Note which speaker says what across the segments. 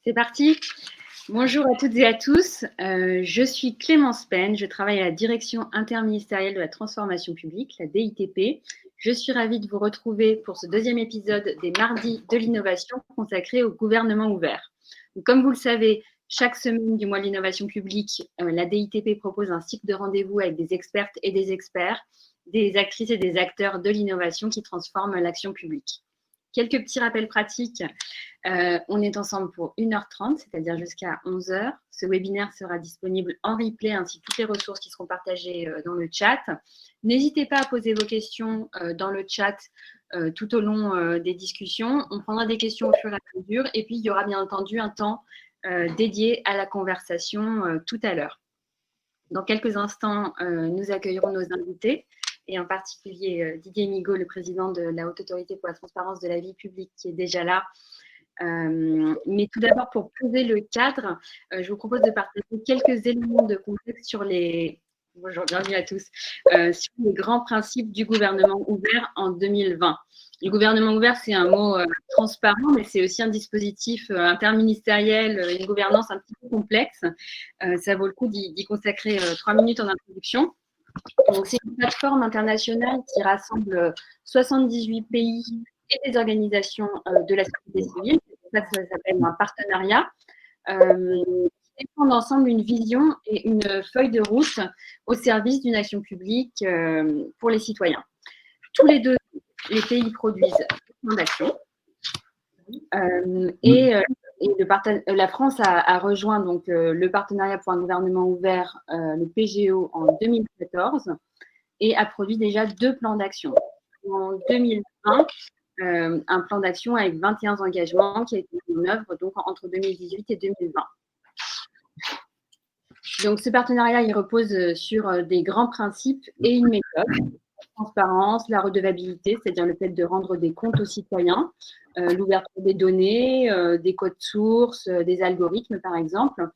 Speaker 1: C'est parti. Bonjour à toutes et à tous. Je suis Clémence Penn. Je travaille à la Direction interministérielle de la transformation publique, la DITP. Je suis ravie de vous retrouver pour ce deuxième épisode des Mardis de l'innovation consacré au gouvernement ouvert. Donc, comme vous le savez, chaque semaine du mois de l'innovation publique, la DITP propose un cycle de rendez-vous avec des expertes et des experts, des actrices et des acteurs de l'innovation qui transforment l'action publique. Quelques petits rappels pratiques. On est ensemble pour 1h30, c'est-à-dire jusqu'à 11h. Ce webinaire sera disponible en replay ainsi que toutes les ressources qui seront partagées dans le chat. N'hésitez pas à poser vos questions dans le chat tout au long des discussions. On prendra des questions au fur et à mesure et puis il y aura bien entendu un temps dédié à la conversation tout à l'heure. Dans quelques instants, nous accueillerons nos invités et en particulier Didier Migaud, le président de la Haute Autorité pour la transparence de la vie publique qui est déjà là. Mais tout d'abord, pour poser le cadre, je vous propose de partager quelques éléments de contexte sur les... Bonjour, bienvenue à tous. Sur les grands principes du gouvernement ouvert en 2020. Le gouvernement ouvert, c'est un mot transparent, mais c'est aussi un dispositif interministériel, une gouvernance un petit peu complexe. Ça vaut le coup d'y consacrer 3 minutes en introduction. Donc, c'est une plateforme internationale qui rassemble 78 pays et des organisations de la société civile. Ça s'appelle un partenariat. Qui défendent ensemble une vision et une feuille de route au service d'une action publique pour les citoyens. Tous les deux, les pays produisent des plans d'action. La France a rejoint donc, le partenariat pour un gouvernement ouvert, le PGO, en 2014 et a produit déjà 2 plans d'action. En 2020, un plan d'action avec 21 engagements qui a été mis en œuvre donc, entre 2018 et 2020. Donc, ce partenariat, il repose sur des grands principes et une méthode. La transparence, la redevabilité, c'est-à-dire le fait de rendre des comptes aux citoyens, l'ouverture des données, des codes sources, des algorithmes, par exemple,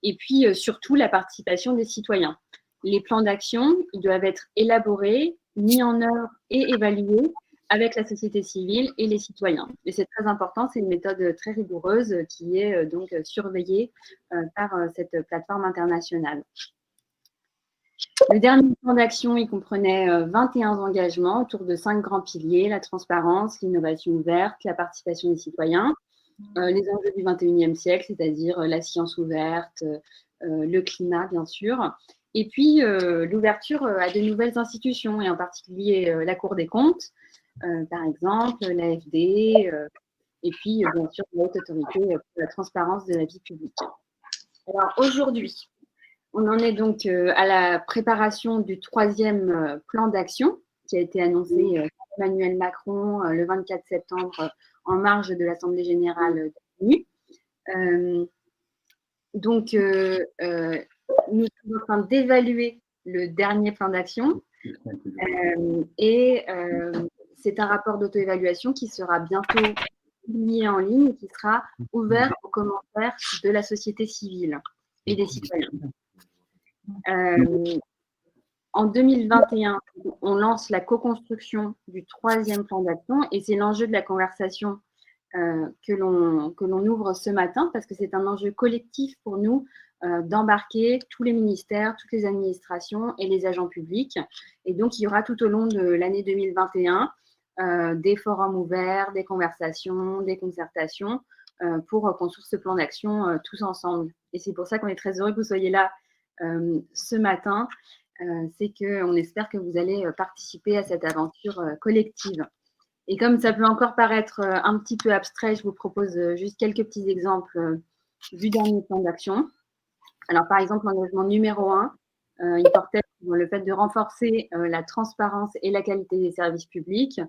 Speaker 1: et puis surtout la participation des citoyens. Les plans d'action, ils doivent être élaborés, mis en œuvre et évalués avec la société civile et les citoyens. Et c'est très important, c'est une méthode très rigoureuse qui est donc surveillée par cette plateforme internationale. Le dernier plan d'action, il comprenait 21 engagements autour de 5 grands piliers, la transparence, l'innovation ouverte, la participation des citoyens, les enjeux du 21e siècle, c'est-à-dire la science ouverte, le climat, bien sûr, et puis l'ouverture à de nouvelles institutions, et en particulier la Cour des comptes, par exemple, l'AFD, et puis bien sûr la Haute Autorité pour la transparence de la vie publique. Alors aujourd'hui, on en est donc à la préparation du 3e plan d'action qui a été annoncé par Emmanuel Macron le 24 septembre en marge de l'Assemblée générale de l'ONU. Donc, nous sommes en train d'évaluer le dernier plan d'action et c'est un rapport d'auto-évaluation qui sera bientôt publié en ligne et qui sera ouvert aux commentaires de la société civile et des citoyens. En 2021, on lance la co-construction du 3e plan d'action et c'est l'enjeu de la conversation que l'on ouvre ce matin parce que c'est un enjeu collectif pour nous d'embarquer tous les ministères, toutes les administrations et les agents publics. Et donc, il y aura tout au long de l'année 2021 des forums ouverts, des conversations, des concertations pour construire ce plan d'action tous ensemble. Et c'est pour ça qu'on est très heureux que vous soyez là ce matin. C'est qu'on espère que vous allez participer à cette aventure collective. Et comme ça peut encore paraître un petit peu abstrait, je vous propose juste quelques petits exemples du dernier plan d'action. Alors, par exemple, l'engagement numéro 1, il portait sur le fait de renforcer la transparence et la qualité des services publics.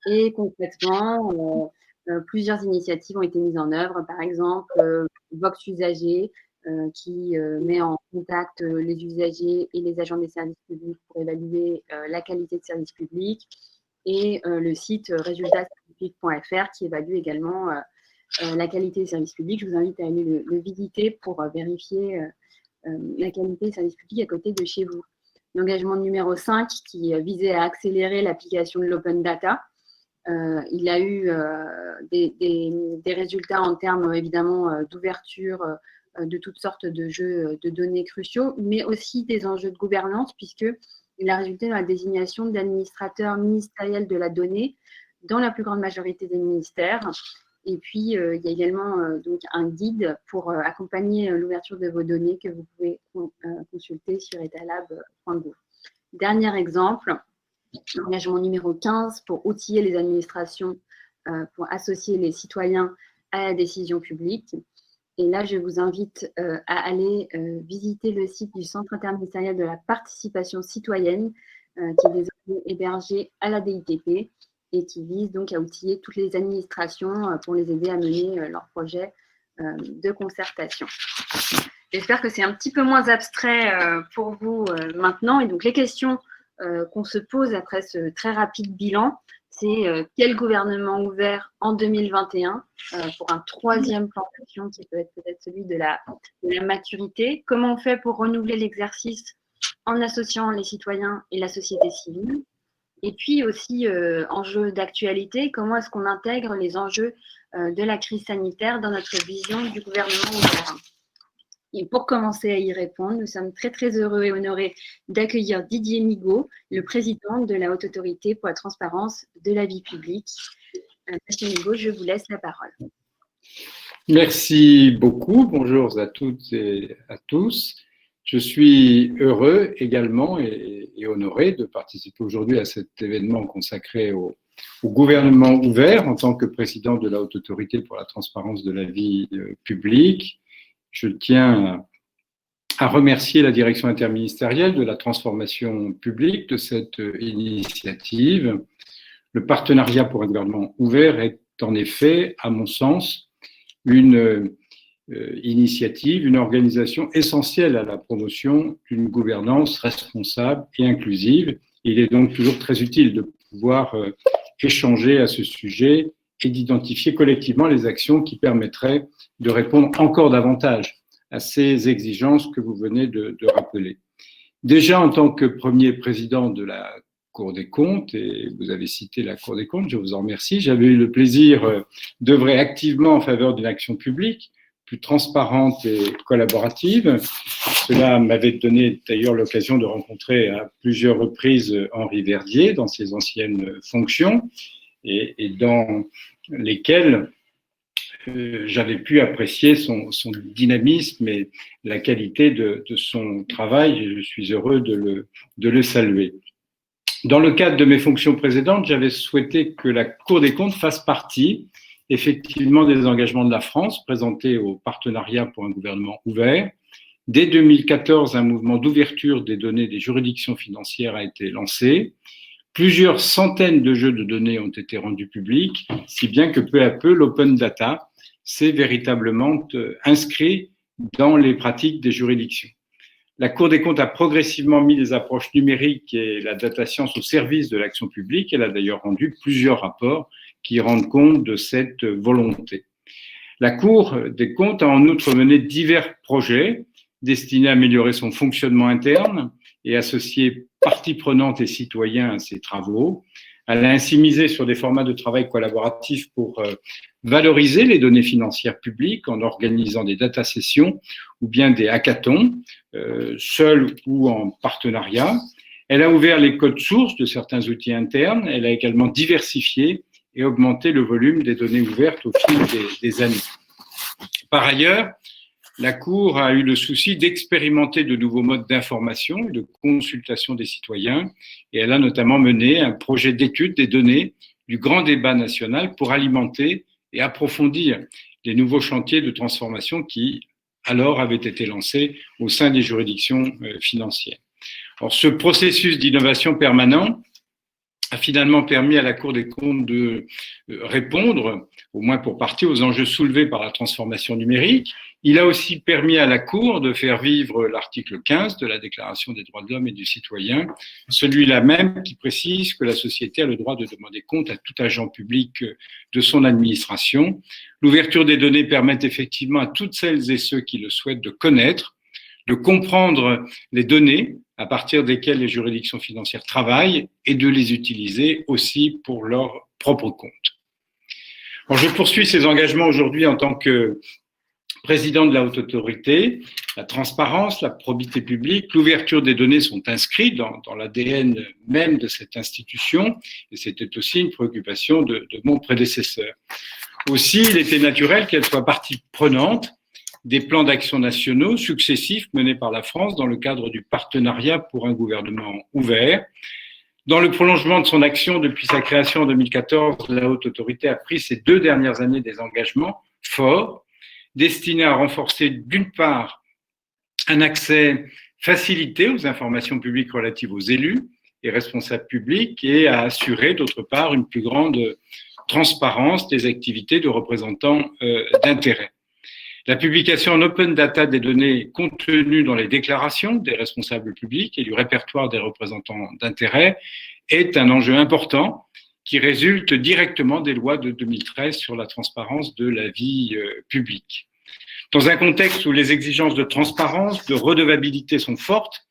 Speaker 1: Et concrètement, plusieurs initiatives ont été mises en œuvre. Par exemple, Vox Usager, qui met en contact les usagers et les agents des services publics pour évaluer la qualité de services publics. Et le site résultatspublics.fr qui évalue également la qualité des services publics. Je vous invite à aller le visiter pour vérifier la qualité des services publics à côté de chez vous. L'engagement numéro 5 qui visait à accélérer l'application de l'open data. Il a eu des résultats en termes évidemment d'ouverture de toutes sortes de jeux de données cruciaux, mais aussi des enjeux de gouvernance, puisqu'il a résulté dans la désignation d'administrateurs ministériels de la donnée dans la plus grande majorité des ministères. Et puis, il y a également donc un guide pour accompagner l'ouverture de vos données que vous pouvez consulter sur etalab.gouv. Dernier exemple, l'engagement numéro 15 pour outiller les administrations, pour associer les citoyens à la décision publique. Et là, je vous invite à aller visiter le site du Centre interministériel de la participation citoyenne, qui est désormais hébergé à la DITP et qui vise donc à outiller toutes les administrations pour les aider à mener leurs projets de concertation. J'espère que c'est un petit peu moins abstrait pour vous maintenant. Et donc, les questions qu'on se pose après ce très rapide bilan, c'est quel gouvernement ouvert en 2021 pour un troisième plan d'action qui peut être peut-être celui de la maturité. Comment on fait pour renouveler l'exercice en associant les citoyens et la société civile? Et puis aussi, enjeux d'actualité, comment est-ce qu'on intègre les enjeux de la crise sanitaire dans notre vision du gouvernement ouvert? Et pour commencer à y répondre, nous sommes très, très heureux et honorés d'accueillir Didier Migaud, le président de la Haute Autorité pour la transparence de la vie publique. Monsieur Migaud, je vous laisse la parole.
Speaker 2: Merci beaucoup. Bonjour à toutes et à tous. Je suis heureux également et honoré de participer aujourd'hui à cet événement consacré au gouvernement ouvert en tant que président de la Haute Autorité pour la transparence de la vie publique. Je tiens à remercier la direction interministérielle de la transformation publique de cette initiative. Le partenariat pour un gouvernement ouvert est en effet, à mon sens, une initiative, une organisation essentielle à la promotion d'une gouvernance responsable et inclusive. Il est donc toujours très utile de pouvoir échanger à ce sujet et d'identifier collectivement les actions qui permettraient de répondre encore davantage à ces exigences que vous venez de rappeler. Déjà, en tant que premier président de la Cour des comptes, et vous avez cité la Cour des comptes, je vous en remercie, j'avais eu le plaisir d'œuvrer activement en faveur d'une action publique plus transparente et collaborative. Cela m'avait donné d'ailleurs l'occasion de rencontrer à plusieurs reprises Henri Verdier dans ses anciennes fonctions et dans lesquelles j'avais pu apprécier son dynamisme et la qualité de son travail et je suis heureux de le saluer. Dans le cadre de mes fonctions précédentes, j'avais souhaité que la Cour des comptes fasse partie effectivement des engagements de la France présentés au partenariat pour un gouvernement ouvert. Dès 2014, un mouvement d'ouverture des données des juridictions financières a été lancé. Plusieurs centaines de jeux de données ont été rendus publics, si bien que peu à peu, l'open data s'est véritablement inscrit dans les pratiques des juridictions. La Cour des comptes a progressivement mis les approches numériques et la data science au service de l'action publique. Elle a d'ailleurs rendu plusieurs rapports qui rendent compte de cette volonté. La Cour des comptes a en outre mené divers projets destinés à améliorer son fonctionnement interne et associer parties prenantes et citoyens à ses travaux. Elle a ainsi misé sur des formats de travail collaboratifs pour valoriser les données financières publiques en organisant des data sessions ou bien des hackathons, seuls ou en partenariat. Elle a ouvert les codes sources de certains outils internes. Elle a également diversifié et augmenté le volume des données ouvertes au fil des années. Par ailleurs, la Cour a eu le souci d'expérimenter de nouveaux modes d'information et de consultation des citoyens et elle a notamment mené un projet d'étude des données du grand débat national pour alimenter et approfondir les nouveaux chantiers de transformation qui alors avaient été lancés au sein des juridictions financières. Alors, ce processus d'innovation permanent a finalement permis à la Cour des comptes de répondre, au moins pour partie, aux enjeux soulevés par la transformation numérique. Il a aussi permis à la Cour de faire vivre l'article 15 de la Déclaration des droits de l'homme et du citoyen, celui-là même qui précise que la société a le droit de demander compte à tout agent public de son administration. L'ouverture des données permet effectivement à toutes celles et ceux qui le souhaitent de connaître, de comprendre les données à partir desquels les juridictions financières travaillent et de les utiliser aussi pour leur propre compte. Alors, je poursuis ces engagements aujourd'hui en tant que président de la Haute Autorité. La transparence, la probité publique, l'ouverture des données sont inscrits dans l'ADN même de cette institution, et c'était aussi une préoccupation de mon prédécesseur. Aussi, il était naturel qu'elle soit partie prenante des plans d'action nationaux successifs menés par la France dans le cadre du partenariat pour un gouvernement ouvert. Dans le prolongement de son action depuis sa création en 2014, la Haute Autorité a pris ces 2 dernières années des engagements forts destinés à renforcer d'une part un accès facilité aux informations publiques relatives aux élus et responsables publics et à assurer d'autre part une plus grande transparence des activités de représentants d'intérêt. La publication en open data des données contenues dans les déclarations des responsables publics et du répertoire des représentants d'intérêt est un enjeu important qui résulte directement des lois de 2013 sur la transparence de la vie publique. Dans un contexte où les exigences de transparence, de redevabilité sont fortes,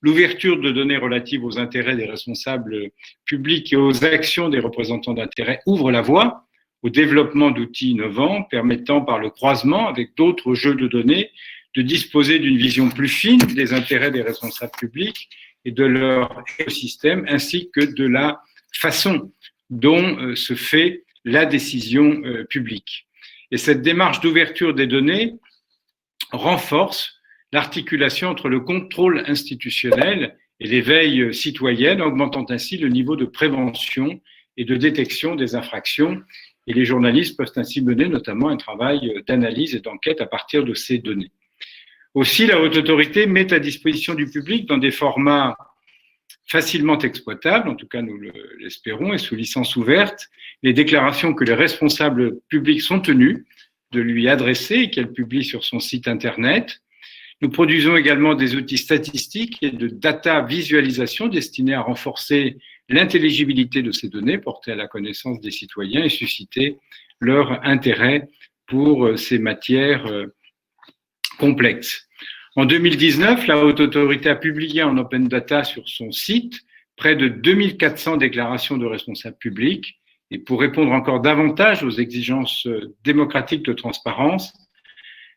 Speaker 2: l'ouverture de données relatives aux intérêts des responsables publics et aux actions des représentants d'intérêt ouvre la voie au développement d'outils innovants permettant par le croisement avec d'autres jeux de données de disposer d'une vision plus fine des intérêts des responsables publics et de leur écosystème ainsi que de la façon dont se fait la décision publique. Et cette démarche d'ouverture des données renforce l'articulation entre le contrôle institutionnel et l'éveil citoyen, augmentant ainsi le niveau de prévention et de détection des infractions. Et les journalistes peuvent ainsi mener notamment un travail d'analyse et d'enquête à partir de ces données. Aussi, la Haute Autorité met à disposition du public dans des formats facilement exploitables, en tout cas nous l'espérons, et sous licence ouverte, les déclarations que les responsables publics sont tenus de lui adresser et qu'elle publie sur son site Internet. Nous produisons également des outils statistiques et de data visualisation destinés à renforcer l'intelligibilité de ces données portées à la connaissance des citoyens et susciter leur intérêt pour ces matières complexes. En 2019, la Haute Autorité a publié en open data sur son site près de 2400 déclarations de responsables publics. Et pour répondre encore davantage aux exigences démocratiques de transparence,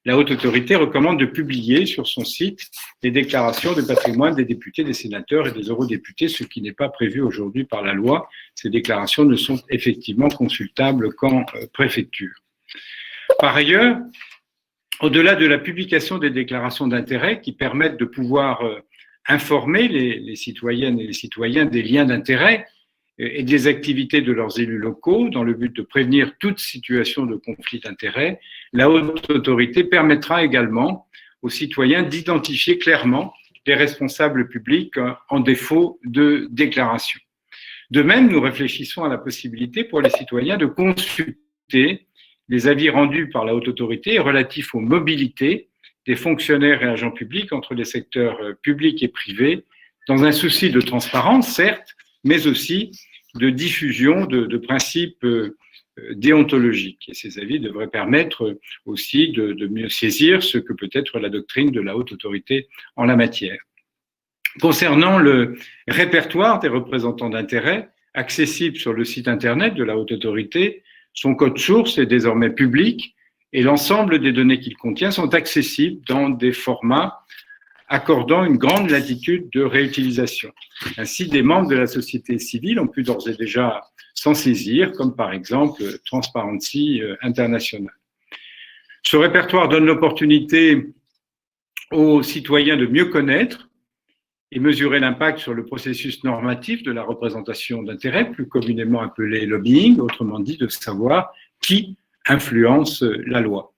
Speaker 2: la Haute Autorité recommande de publier sur son site les déclarations de patrimoine des députés, des sénateurs et des eurodéputés, ce qui n'est pas prévu aujourd'hui par la loi. Ces déclarations ne sont effectivement consultables qu'en préfecture. Par ailleurs, au-delà de la publication des déclarations d'intérêt qui permettent de pouvoir informer les citoyennes et les citoyens des liens d'intérêt et des activités de leurs élus locaux dans le but de prévenir toute situation de conflit d'intérêts, la Haute Autorité permettra également aux citoyens d'identifier clairement les responsables publics en défaut de déclaration. De même, nous réfléchissons à la possibilité pour les citoyens de consulter les avis rendus par la Haute Autorité relatifs aux mobilités des fonctionnaires et agents publics entre les secteurs publics et privés, dans un souci de transparence, certes, mais aussi de diffusion de principes déontologiques. Et ces avis devraient permettre aussi de mieux saisir ce que peut être la doctrine de la Haute Autorité en la matière. Concernant le répertoire des représentants d'intérêt, accessible sur le site Internet de la Haute Autorité, son code source est désormais public et l'ensemble des données qu'il contient sont accessibles dans des formats accordant une grande latitude de réutilisation. Ainsi, des membres de la société civile ont pu d'ores et déjà s'en saisir, comme par exemple Transparency International. Ce répertoire donne l'opportunité aux citoyens de mieux connaître et mesurer l'impact sur le processus normatif de la représentation d'intérêts, plus communément appelé lobbying, autrement dit de savoir qui influence la loi.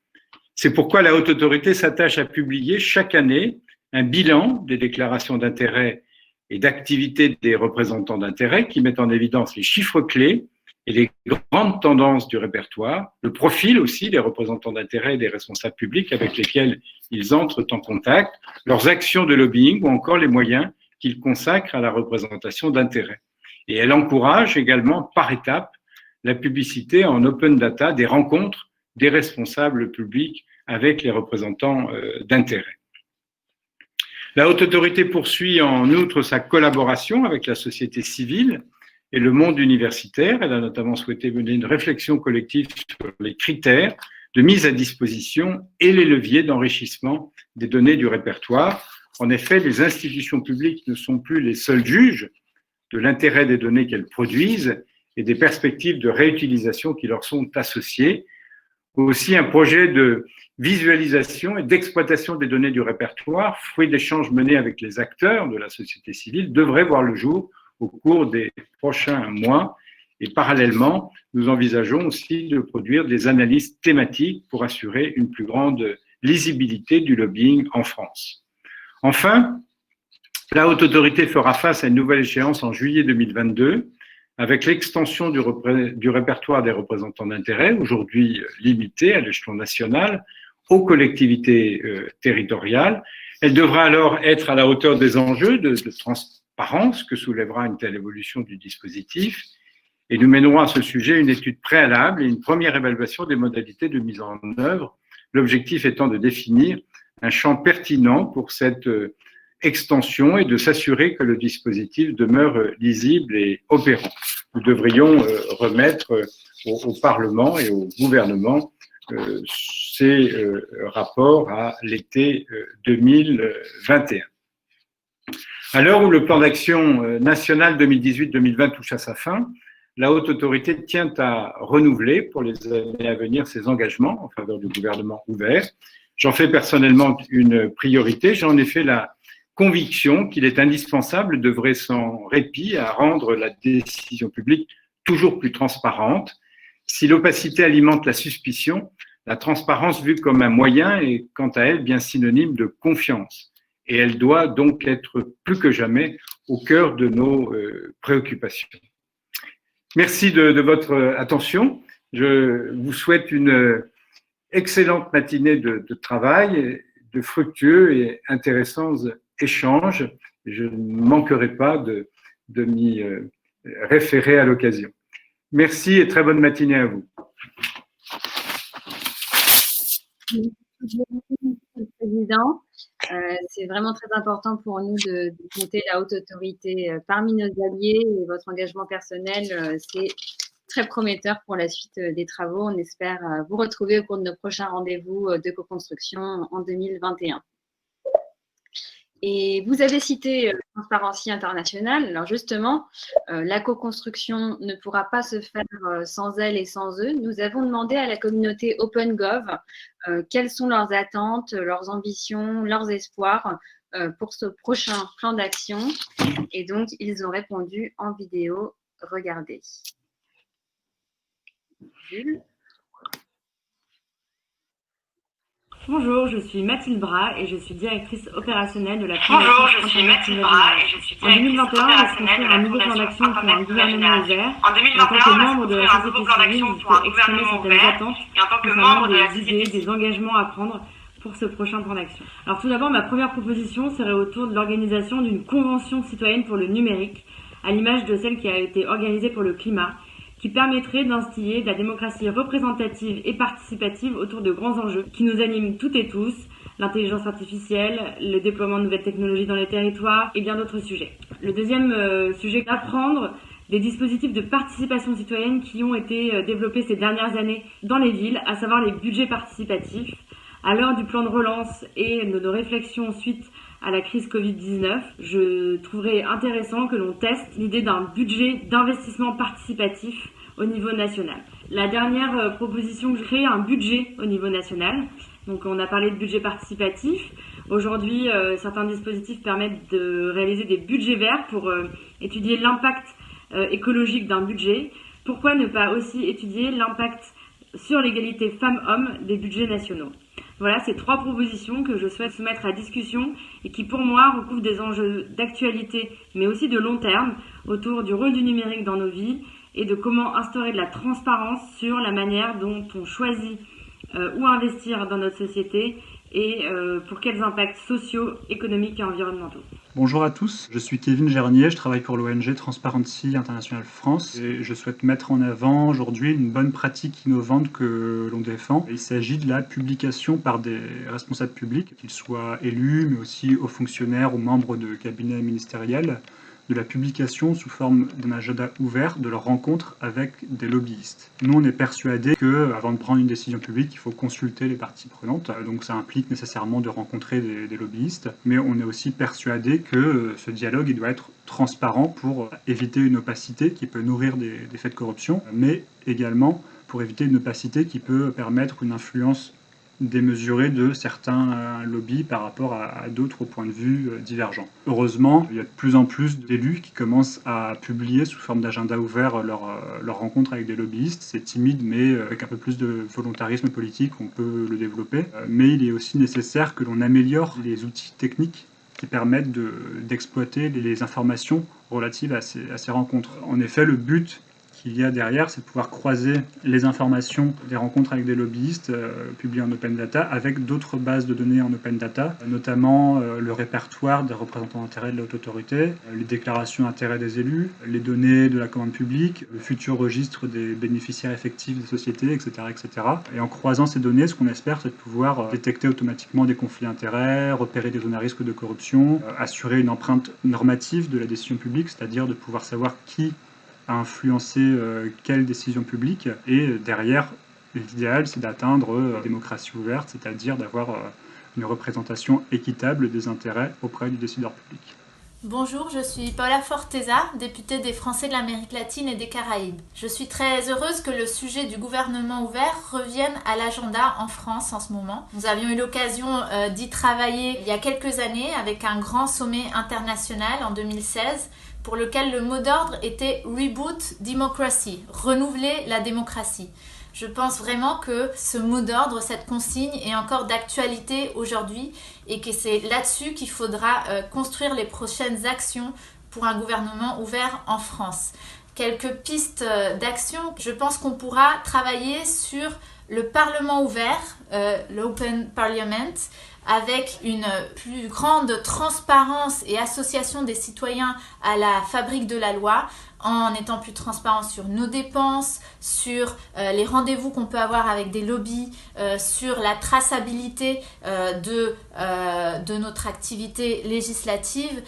Speaker 2: C'est pourquoi la Haute Autorité s'attache à publier chaque année un bilan des déclarations d'intérêt et d'activité des représentants d'intérêt qui mettent en évidence les chiffres clés et les grandes tendances du répertoire, le profil aussi des représentants d'intérêt et des responsables publics avec lesquels ils entrent en contact, leurs actions de lobbying ou encore les moyens qu'ils consacrent à la représentation d'intérêt. Et elle encourage également par étapes la publicité en open data des rencontres des responsables publics avec les représentants d'intérêt. La Haute Autorité poursuit en outre sa collaboration avec la société civile et le monde universitaire. Elle a notamment souhaité mener une réflexion collective sur les critères de mise à disposition et les leviers d'enrichissement des données du répertoire. En effet, les institutions publiques ne sont plus les seuls juges de l'intérêt des données qu'elles produisent et des perspectives de réutilisation qui leur sont associées. Aussi, un projet de visualisation et d'exploitation des données du répertoire, fruit d'échanges menés avec les acteurs de la société civile, devrait voir le jour au cours des prochains mois. Et parallèlement, nous envisageons aussi de produire des analyses thématiques pour assurer une plus grande lisibilité du lobbying en France. Enfin, la Haute Autorité fera face à une nouvelle échéance en juillet 2022 avec l'extension du répertoire des représentants d'intérêt, aujourd'hui limité à l'échelon national, aux collectivités territoriales. Elle devra alors être à la hauteur des enjeux de transparence que soulèvera une telle évolution du dispositif. Et nous mènerons à ce sujet une étude préalable et une première évaluation des modalités de mise en œuvre, l'objectif étant de définir un champ pertinent pour cette extension et de s'assurer que le dispositif demeure lisible et opérant. Nous devrions remettre au Parlement et au gouvernement ces rapports à l'été 2021. À l'heure où le plan d'action national 2018-2020 touche à sa fin, la Haute Autorité tient à renouveler pour les années à venir ses engagements en faveur du gouvernement ouvert. J'en fais personnellement une priorité. J'en ai fait la conviction qu'il est indispensable d'œuvrer sans répit à rendre la décision publique toujours plus transparente. Si l'opacité alimente la suspicion, la transparence vue comme un moyen est quant à elle bien synonyme de confiance. Et elle doit donc être plus que jamais au cœur de nos préoccupations. Merci de votre attention. Je vous souhaite une excellente matinée de travail, de fructueux et intéressants échanges. Je ne manquerai pas de m'y référer à l'occasion. Merci et très bonne matinée à vous.
Speaker 1: Merci beaucoup, Monsieur le Président. C'est vraiment très important pour nous de compter la Haute Autorité parmi nos alliés et votre engagement personnel, c'est très prometteur pour la suite des travaux. On espère vous retrouver au cours de nos prochains rendez-vous de co-construction en 2021. Et vous avez cité Transparency International. Alors justement, la co-construction ne pourra pas se faire sans elle et sans eux. Nous avons demandé à la communauté OpenGov quelles sont leurs attentes, leurs ambitions, leurs espoirs pour ce prochain plan d'action. Et donc, ils ont répondu en vidéo. Regardez. Jules.
Speaker 3: Bonjour, je suis Mathilde Bras et je suis directrice opérationnelle de la Fondation. Bonjour, je suis Mathilde Bras et je suis directrice opérationnelle de la Fondation Internet Ouvert. En 2021, on va construire un nouveau plan d'action pour un gouvernement ouvert et en tant que membre de la société, des engagements à prendre pour ce prochain plan d'action. Alors tout d'abord, ma première proposition serait autour de l'organisation d'une convention citoyenne pour le numérique, à l'image de celle qui a été organisée pour le climat, qui permettrait d'instiller de la démocratie représentative et participative autour de grands enjeux qui nous animent toutes et tous, l'intelligence artificielle, le déploiement de nouvelles technologies dans les territoires et bien d'autres sujets. Le deuxième sujet, apprendre des dispositifs de participation citoyenne qui ont été développés ces dernières années dans les villes, à savoir les budgets participatifs. À l'heure du plan de relance et de nos réflexions suite à la crise Covid-19, je trouverais intéressant que l'on teste l'idée d'un budget d'investissement participatif au niveau national. La dernière proposition, je crée un budget au niveau national. Donc on a parlé de budget participatif. Aujourd'hui, certains dispositifs permettent de réaliser des budgets verts pour étudier l'impact écologique d'un budget. Pourquoi ne pas aussi étudier l'impact sur l'égalité femmes-hommes des budgets nationaux? Voilà, ces trois propositions que je souhaite soumettre à discussion et qui, pour moi, recouvrent des enjeux d'actualité, mais aussi de long terme, autour du rôle du numérique dans nos vies et de comment instaurer de la transparence sur la manière dont on choisit où investir dans notre société et pour quels impacts sociaux, économiques et environnementaux.
Speaker 4: Bonjour à tous, je suis Kevin Gernier, je travaille pour l'ONG Transparency International France et je souhaite mettre en avant aujourd'hui une bonne pratique innovante que l'on défend. Il s'agit de la publication par des responsables publics, qu'ils soient élus mais aussi hauts fonctionnaires ou membres de cabinets ministériels, de la publication sous forme d'un agenda ouvert de leur rencontre avec des lobbyistes. Nous, on est persuadés qu'avant de prendre une décision publique, il faut consulter les parties prenantes. Donc ça implique nécessairement de rencontrer des lobbyistes, mais on est aussi persuadés que ce dialogue il doit être transparent pour éviter une opacité qui peut nourrir des faits de corruption, mais également pour éviter une opacité qui peut permettre une influence démesurée de certains lobbies par rapport à d'autres points de vue divergents. Heureusement, il y a de plus en plus d'élus qui commencent à publier sous forme d'agenda ouvert leur rencontre avec des lobbyistes. C'est timide, mais avec un peu plus de volontarisme politique, on peut le développer. Mais il est aussi nécessaire que l'on améliore les outils techniques qui permettent d'exploiter les informations relatives à ces rencontres. En effet, le but qu'il y a derrière, c'est de pouvoir croiser les informations des rencontres avec des lobbyistes publiées en open data avec d'autres bases de données en open data, notamment le répertoire des représentants d'intérêt de la haute autorité, les déclarations d'intérêt des élus, les données de la commande publique, le futur registre des bénéficiaires effectifs des sociétés, etc., etc. Et en croisant ces données, ce qu'on espère, c'est de pouvoir détecter automatiquement des conflits d'intérêts, repérer des zones à risque de corruption, assurer une empreinte normative de la décision publique, c'est-à-dire de pouvoir savoir qui à influencer quelle décision publique. Et derrière, l'idéal, c'est d'atteindre la démocratie ouverte, c'est-à-dire d'avoir une représentation équitable des intérêts auprès du décideur public.
Speaker 5: Bonjour, je suis Paula Forteza, députée des Français de l'Amérique latine et des Caraïbes. Je suis très heureuse que le sujet du gouvernement ouvert revienne à l'agenda en France en ce moment. Nous avions eu l'occasion d'y travailler il y a quelques années avec un grand sommet international en 2016 pour lequel le mot d'ordre était Reboot Democracy, renouveler la démocratie. Je pense vraiment que ce mot d'ordre, cette consigne est encore d'actualité aujourd'hui et que c'est là-dessus qu'il faudra construire les prochaines actions pour un gouvernement ouvert en France. Quelques pistes d'action, je pense qu'on pourra travailler sur le Parlement ouvert, l'Open Parliament, avec une plus grande transparence et association des citoyens à la fabrique de la loi, en étant plus transparent sur nos dépenses, sur les rendez-vous qu'on peut avoir avec des lobbies, sur la traçabilité de notre activité législative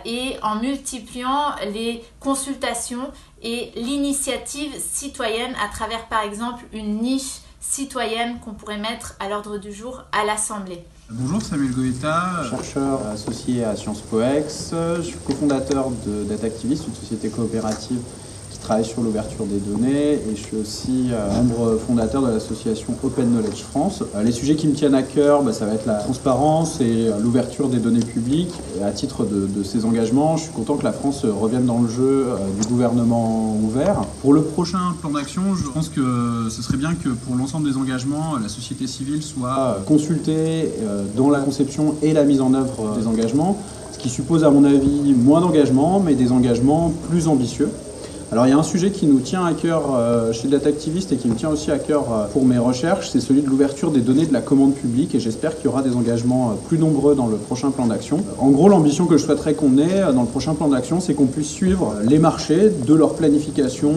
Speaker 5: et en multipliant les consultations et l'initiative citoyenne à travers par exemple une niche citoyenne qu'on pourrait mettre à l'ordre du jour à l'Assemblée.
Speaker 6: Bonjour, Samuel Goetta, chercheur associé à Sciences Po Ex. Je suis cofondateur de Datactivist, une société coopérative qui travaille sur l'ouverture des données, et je suis aussi membre fondateur de l'association Open Knowledge France. Les sujets qui me tiennent à cœur, ça va être la transparence et l'ouverture des données publiques. Et à titre de ces engagements, je suis content que la France revienne dans le jeu du gouvernement ouvert. Pour le prochain plan d'action, je pense que ce serait bien que pour l'ensemble des engagements, la société civile soit consultée dans la conception et la mise en œuvre des engagements, ce qui suppose à mon avis moins d'engagements, mais des engagements plus ambitieux. Alors il y a un sujet qui nous tient à cœur chez Datactivist et qui me tient aussi à cœur pour mes recherches, c'est celui de l'ouverture des données de la commande publique, et j'espère qu'il y aura des engagements plus nombreux dans le prochain plan d'action. En gros, l'ambition que je souhaiterais qu'on ait dans le prochain plan d'action, c'est qu'on puisse suivre les marchés de leur planification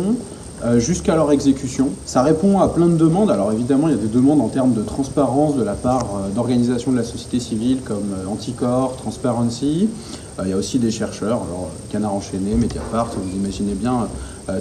Speaker 6: jusqu'à leur exécution. Ça répond à plein de demandes. Alors évidemment, il y a des demandes en termes de transparence de la part d'organisations de la société civile comme Anticor, Transparency. Il y a aussi des chercheurs, alors Canard Enchaîné, Mediapart, vous imaginez bien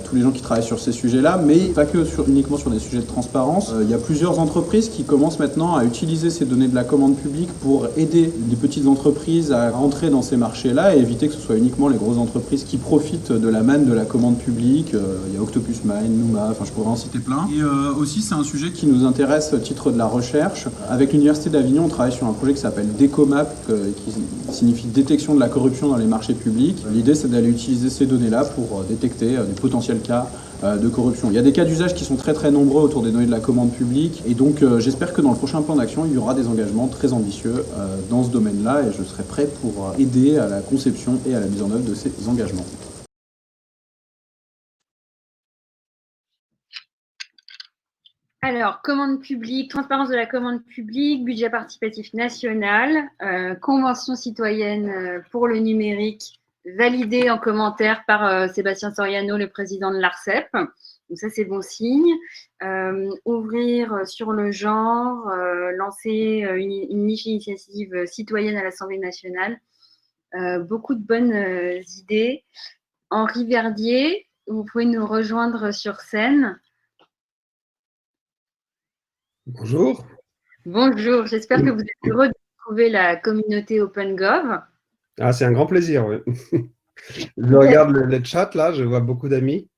Speaker 6: tous les gens qui travaillent sur ces sujets-là, mais pas que uniquement sur des sujets de transparence. Il y a plusieurs entreprises qui commencent maintenant à utiliser ces données de la commande publique pour aider des petites entreprises à rentrer dans ces marchés-là et éviter que ce soit uniquement les grosses entreprises qui profitent de la manne de la commande publique. Il y a Octopus Mine, Numa, je pourrais en citer plein. Et aussi, c'est un sujet qui nous intéresse au titre de la recherche. Avec l'Université d'Avignon, on travaille sur un projet qui s'appelle DECOMAP, qui signifie détection de la corruption dans les marchés publics. L'idée, c'est d'aller utiliser ces données-là pour détecter des potentiels cas de corruption. Il y a des cas d'usage qui sont très très nombreux autour des données de la commande publique, et donc j'espère que dans le prochain plan d'action, il y aura des engagements très ambitieux dans ce domaine-là, et je serai prêt pour aider à la conception et à la mise en œuvre de ces engagements.
Speaker 1: Alors, commande publique, transparence de la commande publique, budget participatif national, convention citoyenne pour le numérique, validée en commentaire par Sébastien Soriano, le président de l'ARCEP. Donc ça, c'est bon signe. Ouvrir sur le genre, lancer une niche initiative citoyenne à l'Assemblée nationale. Beaucoup de bonnes idées. Henri Verdier, vous pouvez nous rejoindre sur scène.
Speaker 7: Bonjour.
Speaker 1: Bonjour, j'espère que vous êtes heureux de retrouver la communauté OpenGov.
Speaker 7: Ah, c'est un grand plaisir, oui. Je regarde le chat, là, je vois beaucoup d'amis.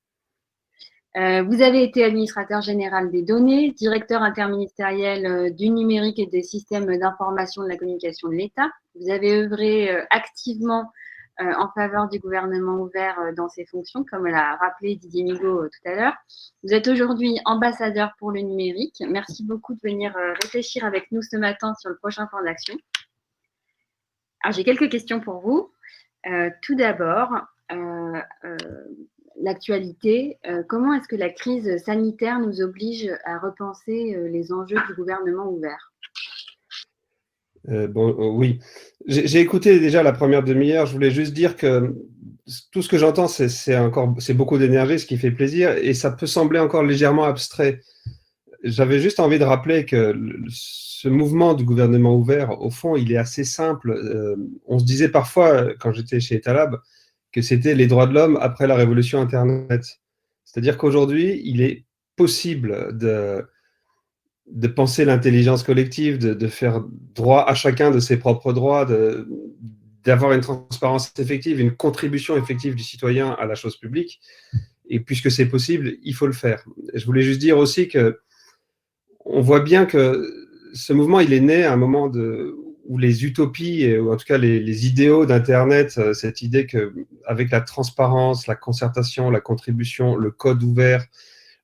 Speaker 1: Vous avez été administrateur général des données, directeur interministériel du numérique et des systèmes d'information de la communication de l'État. Vous avez œuvré activement en faveur du gouvernement ouvert dans ses fonctions, comme l'a rappelé Didier Migaud tout à l'heure. Vous êtes aujourd'hui ambassadeur pour le numérique. Merci beaucoup de venir réfléchir avec nous ce matin sur le prochain plan d'action. Alors, j'ai quelques questions pour vous. Tout d'abord, l'actualité. Comment est-ce que la crise sanitaire nous oblige à repenser les enjeux du gouvernement ouvert ?
Speaker 7: Oui, j'ai écouté déjà la première demi-heure. Je voulais juste dire que tout ce que j'entends, c'est beaucoup d'énergie, ce qui fait plaisir, et ça peut sembler encore légèrement abstrait. J'avais juste envie de rappeler que ce mouvement du gouvernement ouvert, au fond, il est assez simple. On se disait parfois, quand j'étais chez Etalab, que c'était les droits de l'homme après la révolution Internet. C'est-à-dire qu'aujourd'hui, il est possible de penser l'intelligence collective, de faire droit à chacun de ses propres droits, d'avoir une transparence effective, une contribution effective du citoyen à la chose publique. Et puisque c'est possible, il faut le faire. Je voulais juste dire aussi que on voit bien que ce mouvement, il est né à un moment où les utopies, ou en tout cas les idéaux d'Internet, cette idée qu'avec la transparence, la concertation, la contribution, le code ouvert,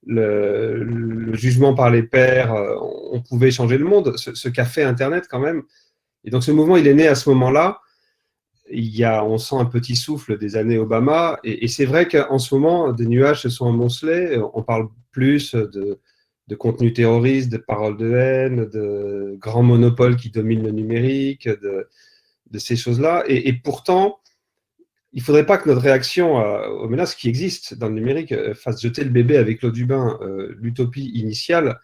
Speaker 7: le jugement par les pairs, on pouvait changer le monde, ce qu'a fait Internet quand même. Et donc ce mouvement, il est né à ce moment-là. On sent un petit souffle des années Obama, et c'est vrai qu'en ce moment, des nuages se sont amoncelés. On parle plus de contenu terroriste, de paroles de haine, de grands monopoles qui dominent le numérique, de ces choses-là. Et pourtant, il ne faudrait pas que notre réaction aux menaces qui existent dans le numérique fasse jeter le bébé avec l'eau du bain. L'utopie initiale,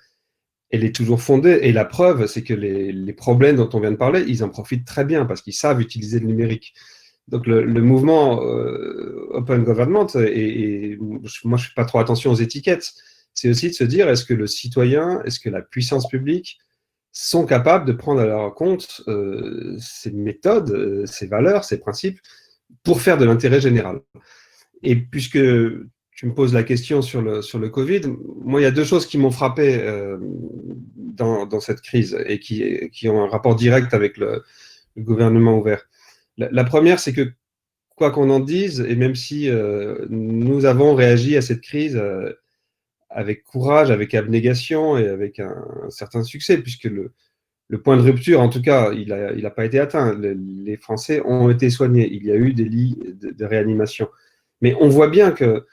Speaker 7: elle est toujours fondée. Et la preuve, c'est que les problèmes dont on vient de parler, ils en profitent très bien parce qu'ils savent utiliser le numérique. Donc le mouvement Open Government, et moi je ne fais pas trop attention aux étiquettes, c'est aussi de se dire, est-ce que le citoyen, est-ce que la puissance publique sont capables de prendre à leur compte ces méthodes, ces valeurs, ces principes, pour faire de l'intérêt général. Et puisque tu me poses la question sur le Covid, moi, il y a deux choses qui m'ont frappé dans cette crise et qui ont un rapport direct avec le gouvernement ouvert. La première, c'est que, quoi qu'on en dise, et même si nous avons réagi à cette crise avec courage, avec abnégation et avec un certain succès, puisque le point de rupture, en tout cas, il n'a pas été atteint. Les Français ont été soignés. Il y a eu des lits de réanimation. Mais on voit bien que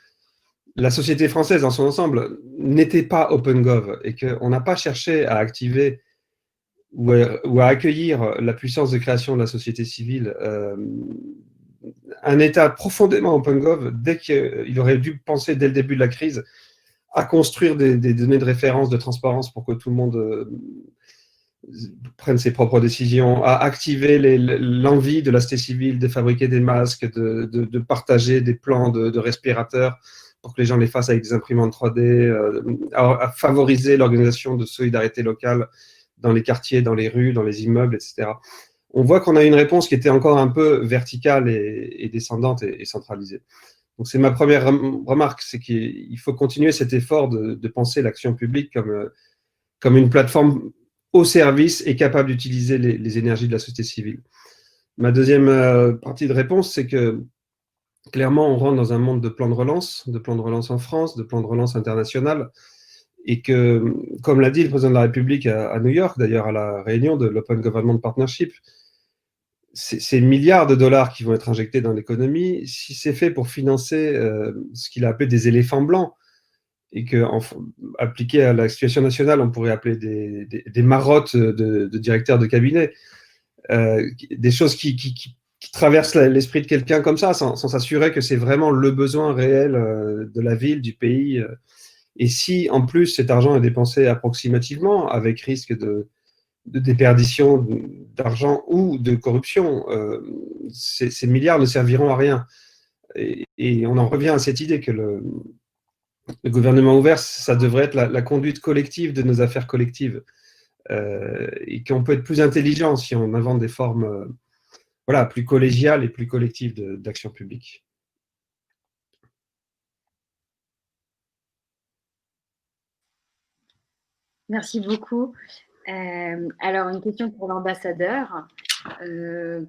Speaker 7: la société française dans son ensemble n'était pas OpenGov et qu'on n'a pas cherché à activer ou à accueillir la puissance de création de la société civile. Un État profondément OpenGov, dès qu'il aurait dû penser dès le début de la crise à construire des données de référence, de transparence pour que tout le monde prenne ses propres décisions, à activer l'envie de la société civile de fabriquer des masques, de partager des plans de respirateurs pour que les gens les fassent avec des imprimantes 3D, à favoriser l'organisation de solidarité locale dans les quartiers, dans les rues, dans les immeubles, etc. On voit qu'on a une réponse qui était encore un peu verticale et descendante et centralisée. Donc c'est ma première remarque, c'est qu'il faut continuer cet effort de penser l'action publique comme une plateforme au service et capable d'utiliser les énergies de la société civile. Ma deuxième partie de réponse, c'est que clairement, on rentre dans un monde de plans de relance en France, de plans de relance international, et que, comme l'a dit le président de la République à New York, d'ailleurs à la réunion de l'Open Government Partnership, ces milliards de dollars qui vont être injectés dans l'économie, si c'est fait pour financer ce qu'il a appelé des éléphants blancs, et que appliqué à la situation nationale, on pourrait appeler des marottes de directeurs de cabinet, des choses qui traversent l'esprit de quelqu'un comme ça, sans s'assurer que c'est vraiment le besoin réel de la ville, du pays. Et si, en plus, cet argent est dépensé approximativement, avec risque de déperdition d'argent ou de corruption, ces milliards ne serviront à rien. Et on en revient à cette idée que le gouvernement ouvert, ça devrait être la conduite collective de nos affaires collectives. Et qu'on peut être plus intelligent si on invente des formes voilà, plus collégiales et plus collectives d'action publique.
Speaker 1: Merci beaucoup. Alors, une question pour l'ambassadeur.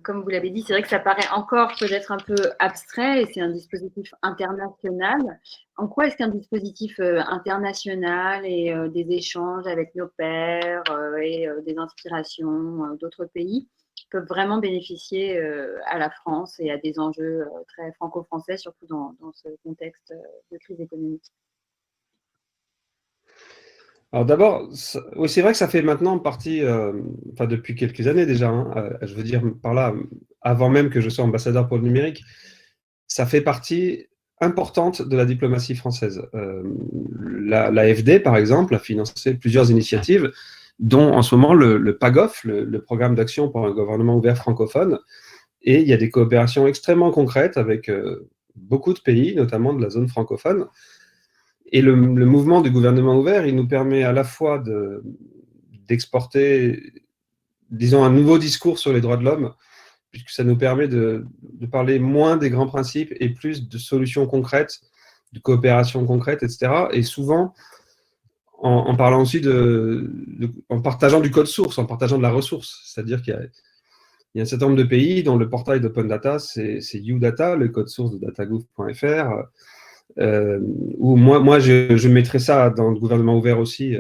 Speaker 1: Comme vous l'avez dit, c'est vrai que ça paraît encore peut-être un peu abstrait et c'est un dispositif international. En quoi est-ce qu'un dispositif international et des échanges avec nos pairs et des inspirations d'autres pays peuvent vraiment bénéficier à la France et à des enjeux très franco-français, surtout dans ce contexte de crise économique?
Speaker 7: Alors d'abord, oui, c'est vrai que ça fait maintenant partie, enfin depuis quelques années déjà, hein, je veux dire par là, avant même que je sois ambassadeur pour le numérique, ça fait partie importante de la diplomatie française. L'AFD, par exemple, a financé plusieurs initiatives, dont en ce moment le PAGOF, le Programme d'action pour un gouvernement ouvert francophone, et il y a des coopérations extrêmement concrètes avec beaucoup de pays, notamment de la zone francophone. Et le mouvement du gouvernement ouvert, il nous permet à la fois d'exporter, disons, un nouveau discours sur les droits de l'homme, puisque ça nous permet de parler moins des grands principes et plus de solutions concrètes, de coopération concrète, etc. Et souvent, en parlant aussi en partageant du code source, en partageant de la ressource. C'est-à-dire qu'il y a un certain nombre de pays dont le portail d'Open Data, c'est UData, le code source de datagouv.fr, où moi je mettrais ça dans le gouvernement ouvert aussi.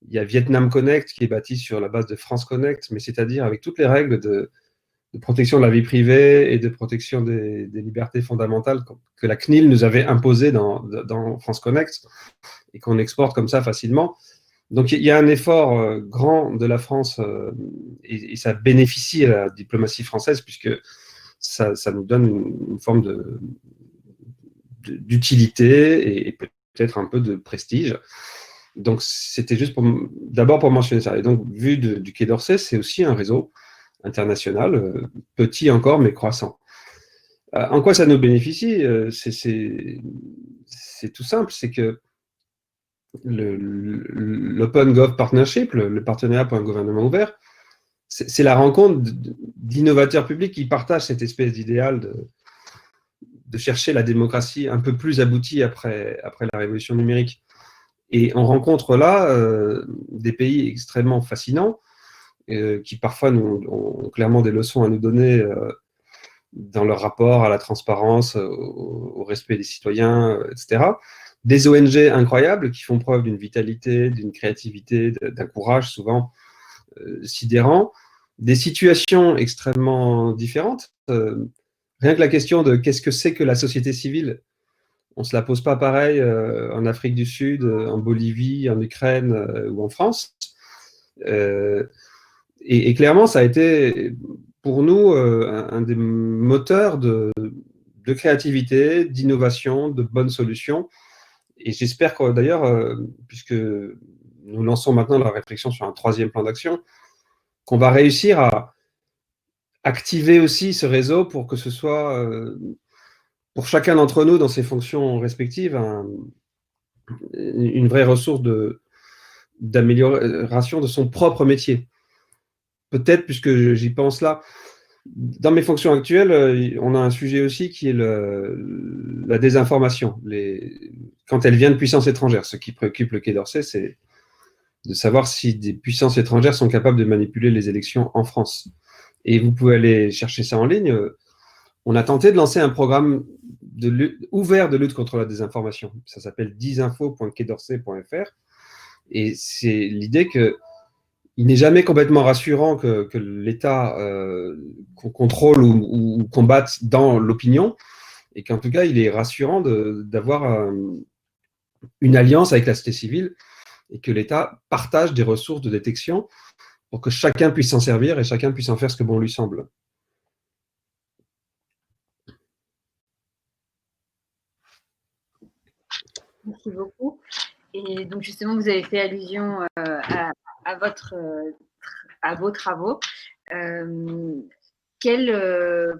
Speaker 7: Il y a Vietnam Connect qui est bâti sur la base de France Connect, mais c'est-à-dire avec toutes les règles de protection de la vie privée et de protection des libertés fondamentales que la CNIL nous avait imposées dans France Connect et qu'on exporte comme ça facilement. Donc il y a un effort grand de la France et ça bénéficie à la diplomatie française puisque ça nous donne une forme d'utilité et peut-être un peu de prestige. Donc, c'était juste d'abord pour mentionner ça. Et donc, vu du Quai d'Orsay, c'est aussi un réseau international, petit encore, mais croissant. En quoi ça nous bénéficie? C'est tout simple, c'est que l'Open Gov Partnership, le partenariat pour un gouvernement ouvert, c'est la rencontre d'innovateurs publics qui partagent cette espèce d'idéal de chercher la démocratie un peu plus aboutie après la révolution numérique. Et on rencontre là des pays extrêmement fascinants qui parfois ont clairement des leçons à nous donner dans leur rapport à la transparence, au respect des citoyens, etc. Des ONG incroyables qui font preuve d'une vitalité, d'une créativité, d'un courage souvent sidérant. Des situations extrêmement différentes. Rien que la question de qu'est-ce que c'est que la société civile, on ne se la pose pas pareil en Afrique du Sud, en Bolivie, en Ukraine ou en France. Et clairement, ça a été pour nous un des moteurs de créativité, d'innovation, de bonnes solutions. Et j'espère que d'ailleurs, puisque nous lançons maintenant la réflexion sur un 3e plan d'action, qu'on va réussir à activer aussi ce réseau pour que ce soit, pour chacun d'entre nous dans ses fonctions respectives, une vraie ressource d'amélioration de son propre métier. Peut-être, puisque j'y pense là, dans mes fonctions actuelles, on a un sujet aussi qui est la désinformation, quand elle vient de puissances étrangères. Ce qui préoccupe le Quai d'Orsay, c'est de savoir si des puissances étrangères sont capables de manipuler les élections en France. Et vous pouvez aller chercher ça en ligne. On a tenté de lancer un programme ouvert de lutte contre la désinformation. Ça s'appelle disinfo.quaidorsay.fr. Et c'est l'idée qu'il n'est jamais complètement rassurant que l'État contrôle ou combatte dans l'opinion, et qu'en tout cas, il est rassurant d'avoir une alliance avec la société civile et que l'État partage des ressources de détection pour que chacun puisse s'en servir et chacun puisse en faire ce que bon lui semble.
Speaker 1: Merci beaucoup. Et donc justement, vous avez fait allusion à vos travaux.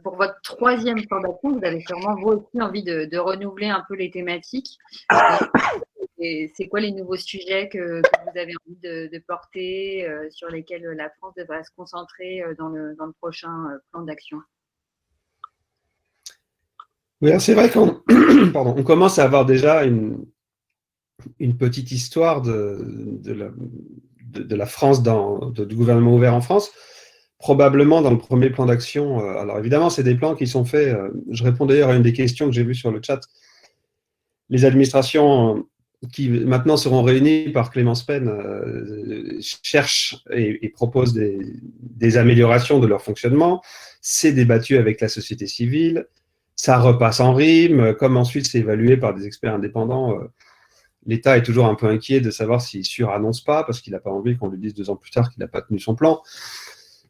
Speaker 1: Pour votre 3e plan d'action, vous avez sûrement vous aussi envie de renouveler un peu les thématiques. C'est quoi les nouveaux sujets que vous avez envie de porter, sur lesquels la France devra se concentrer dans le prochain plan d'action?
Speaker 7: Oui, c'est vrai qu'on on commence à avoir déjà une petite histoire de la France, du gouvernement ouvert en France. Probablement dans le premier plan d'action. Alors évidemment, c'est des plans qui sont faits. Je réponds d'ailleurs à une des questions que j'ai vues sur le chat. Les administrations qui maintenant seront réunies par Clémence Penn cherchent et proposent des améliorations de leur fonctionnement. C'est débattu avec la société civile. Ça repasse en rime. Comme ensuite c'est évalué par des experts indépendants, l'État est toujours un peu inquiet de savoir s'il surannonce pas, parce qu'il n'a pas envie qu'on lui dise 2 ans plus tard qu'il n'a pas tenu son plan.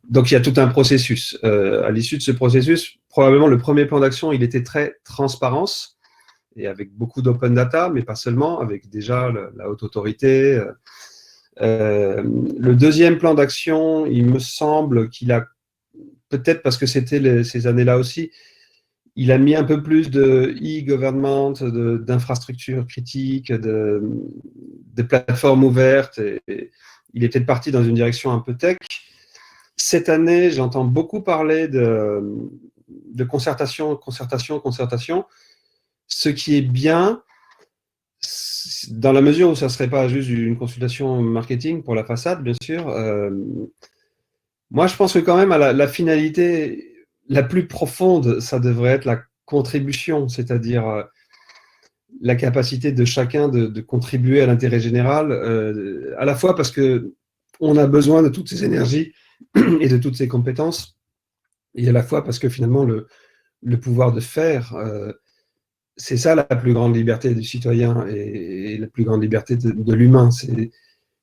Speaker 7: Donc, il y a tout un processus. À l'issue de ce processus, probablement le premier plan d'action, il était très transparence et avec beaucoup d'open data, mais pas seulement, avec déjà la haute autorité. Le deuxième plan d'action, il me semble qu'il a, peut-être parce que c'était ces années-là aussi, il a mis un peu plus de e-government, d'infrastructures critiques, de plateformes ouvertes. Et il est peut-être parti dans une direction un peu tech. Cette année, j'entends beaucoup parler de concertation, ce qui est bien, dans la mesure où ça ne serait pas juste une consultation marketing pour la façade, bien sûr. Moi, je pense que quand même, la finalité la plus profonde, ça devrait être la contribution, c'est-à-dire la capacité de chacun de contribuer à l'intérêt général, à la fois parce qu'on a besoin de toutes ces énergies et de toutes ces compétences, et à la fois parce que finalement, le pouvoir de faire, c'est ça la plus grande liberté du citoyen et la plus grande liberté de l'humain.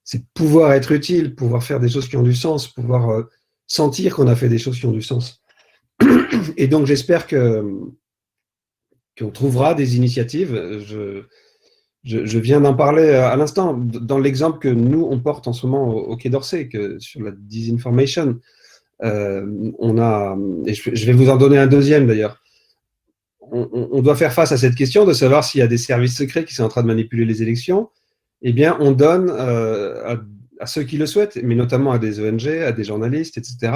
Speaker 7: C'est pouvoir être utile, pouvoir faire des choses qui ont du sens, pouvoir sentir qu'on a fait des choses qui ont du sens. Et donc, j'espère qu'on trouvera des initiatives. Je viens d'en parler à l'instant, dans l'exemple que nous, on porte en ce moment au Quai d'Orsay, sur la disinformation. Et je vais vous en donner un deuxième d'ailleurs. On doit faire face à cette question de savoir s'il y a des services secrets qui sont en train de manipuler les élections. Eh bien, on donne à ceux qui le souhaitent, mais notamment à des ONG, à des journalistes, etc.,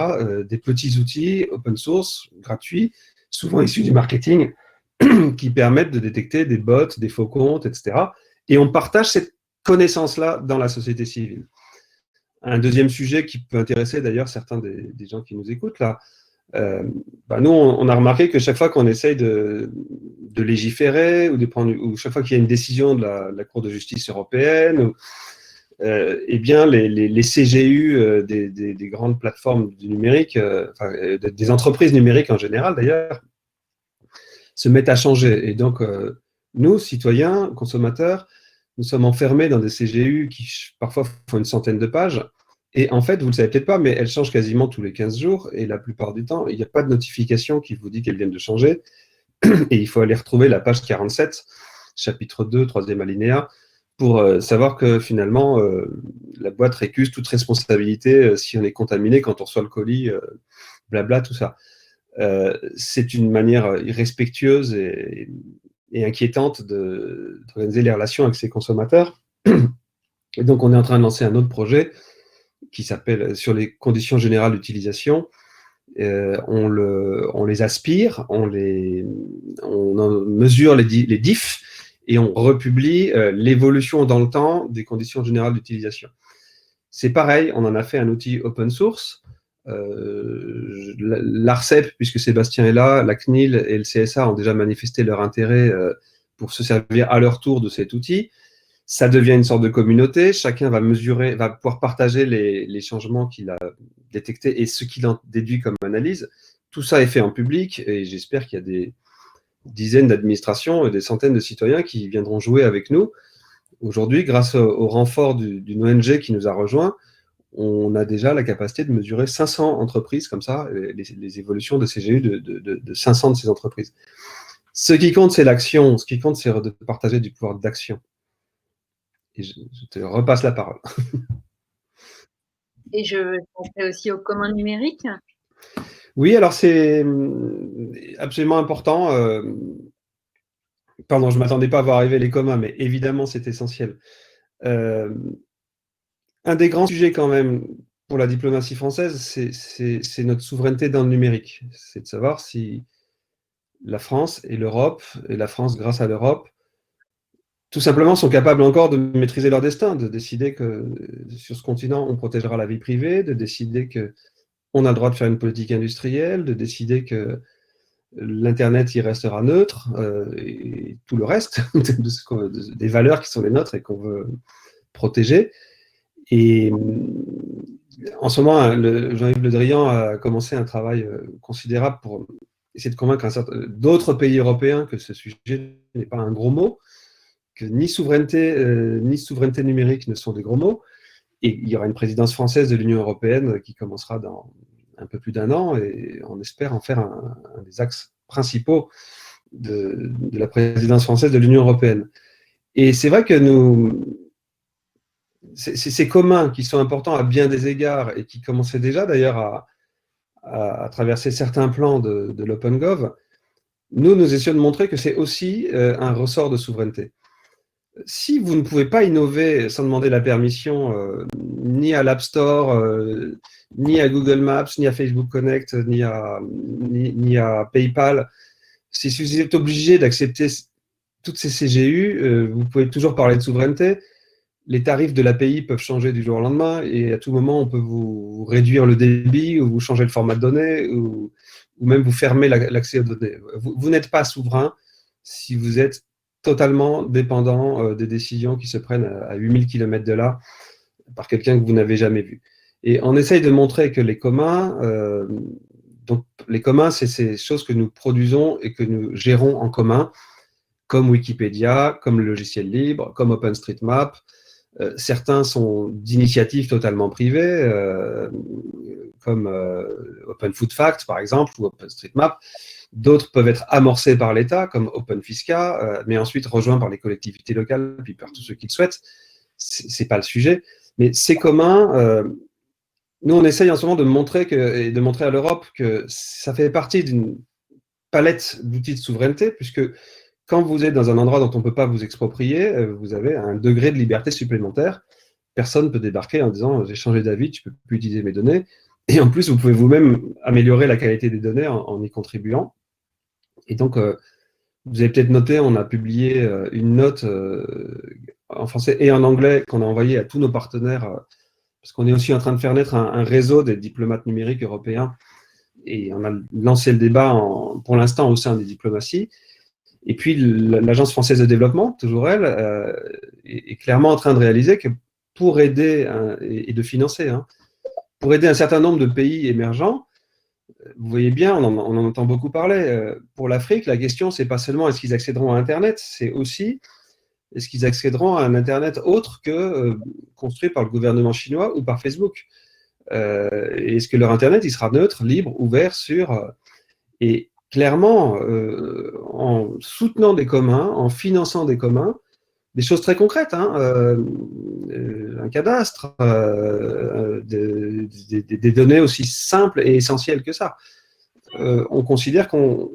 Speaker 7: des petits outils open source, gratuits, souvent issus du marketing, qui permettent de détecter des bots, des faux comptes, etc. Et on partage cette connaissance-là dans la société civile. Un deuxième sujet qui peut intéresser d'ailleurs certains des gens qui nous écoutent là, nous, on a remarqué que chaque fois qu'on essaye de légiférer ou chaque fois qu'il y a une décision de la Cour de justice européenne, eh bien, les CGU des grandes plateformes du numérique, des entreprises numériques en général d'ailleurs, se mettent à changer. Et donc, nous, citoyens, consommateurs, nous sommes enfermés dans des CGU qui parfois font une centaine de pages. Et en fait, vous ne le savez peut-être pas, mais elles changent quasiment tous les 15 jours. Et la plupart du temps, il n'y a pas de notification qui vous dit qu'elles viennent de changer. Et il faut aller retrouver la page 47, chapitre 2, 3e alinéa, pour savoir que finalement, la boîte récuse toute responsabilité si on est contaminé quand on reçoit le colis, blabla, tout ça. C'est une manière irrespectueuse et inquiétante d'organiser les relations avec ses consommateurs. Et donc, on est en train de lancer un autre projet qui s'appelle « Sur les conditions générales d'utilisation ». On les aspire, on mesure les diffs et on republie l'évolution dans le temps des conditions générales d'utilisation. C'est pareil, on en a fait un outil open source. L'ARCEP, puisque Sébastien est là, la CNIL et le CSA ont déjà manifesté leur intérêt pour se servir à leur tour de cet outil. Ça devient une sorte de communauté, chacun va pouvoir partager les changements qu'il a détectés et ce qu'il en déduit comme analyse. Tout ça est fait en public et j'espère qu'il y a des dizaines d'administrations et des centaines de citoyens qui viendront jouer avec nous aujourd'hui, grâce au renfort d'une ONG qui nous a rejoints, on a déjà la capacité de mesurer 500 entreprises comme ça, les évolutions de CGU de 500 de ces entreprises. Ce qui compte, c'est l'action. Ce qui compte, c'est de partager du pouvoir d'action. Et je te repasse la parole.
Speaker 1: Et je pensais aussi au commun numérique.
Speaker 7: Oui, alors c'est absolument important. Pardon, je ne m'attendais pas à voir arriver les communs, mais évidemment, c'est essentiel. Un des grands sujets quand même pour la diplomatie française, c'est notre souveraineté dans le numérique. C'est de savoir si la France et l'Europe, et la France grâce à l'Europe, tout simplement sont capables encore de maîtriser leur destin, de décider que sur ce continent, on protégera la vie privée, de décider qu'on a le droit de faire une politique industrielle, de décider que l'Internet, il restera neutre, et tout le reste, des valeurs qui sont les nôtres et qu'on veut protéger. Et en ce moment, Jean-Yves Le Drian a commencé un travail considérable pour essayer de convaincre d'autres pays européens que ce sujet n'est pas un gros mot, que ni souveraineté numérique ne sont des gros mots. Et il y aura une présidence française de l'Union européenne qui commencera dans un peu plus d'un an, et on espère en faire un des axes principaux de la présidence française de l'Union européenne. Et c'est vrai que ces communs qui sont importants à bien des égards et qui commençaient déjà d'ailleurs à traverser certains plans de l'OpenGov, nous essayons de montrer que c'est aussi un ressort de souveraineté. Si vous ne pouvez pas innover sans demander la permission ni à l'App Store, ni à Google Maps, ni à Facebook Connect, ni à PayPal, si vous êtes obligé d'accepter toutes ces CGU, vous pouvez toujours parler de souveraineté. Les tarifs de l'API peuvent changer du jour au lendemain et à tout moment, on peut vous réduire le débit ou vous changer le format de données ou même vous fermer l'accès aux données. Vous n'êtes pas souverain si vous êtes totalement dépendant des décisions qui se prennent à 8000 km de là par quelqu'un que vous n'avez jamais vu. Et on essaye de montrer que les communs, c'est ces choses que nous produisons et que nous gérons en commun, comme Wikipédia, comme le logiciel libre, comme OpenStreetMap. Certains sont d'initiatives totalement privées, comme OpenFoodFact, par exemple, ou OpenStreetMap. D'autres peuvent être amorcés par l'État, comme OpenFisca, mais ensuite rejoints par les collectivités locales, puis par tous ceux qui le souhaitent. Ce n'est pas le sujet. Mais c'est commun. Nous, on essaye en ce moment de montrer et de montrer à l'Europe que ça fait partie d'une palette d'outils de souveraineté, puisque quand vous êtes dans un endroit dont on ne peut pas vous exproprier, vous avez un degré de liberté supplémentaire. Personne ne peut débarquer en disant « j'ai changé d'avis, tu ne peux plus utiliser mes données ». Et en plus, vous pouvez vous-même améliorer la qualité des données en y contribuant. Et donc, vous avez peut-être noté, on a publié une note en français et en anglais qu'on a envoyée à tous nos partenaires, parce qu'on est aussi en train de faire naître un réseau des diplomates numériques européens. Et on a lancé le débat, pour l'instant, au sein des diplomaties. Et puis, l'Agence française de développement, toujours elle, est clairement en train de réaliser que pour aider, et de financer, pour aider un certain nombre de pays émergents, vous voyez bien, on en entend beaucoup parler. Pour l'Afrique, la question, c'est pas seulement est-ce qu'ils accéderont à Internet, c'est aussi est-ce qu'ils accéderont à un Internet autre que construit par le gouvernement chinois ou par Facebook. Et est-ce que leur Internet, il sera neutre, libre, ouvert, sûr et clairement, en soutenant des communs, en finançant des communs, des choses très concrètes, un cadastre, des données aussi simples et essentielles que ça. On considère qu'on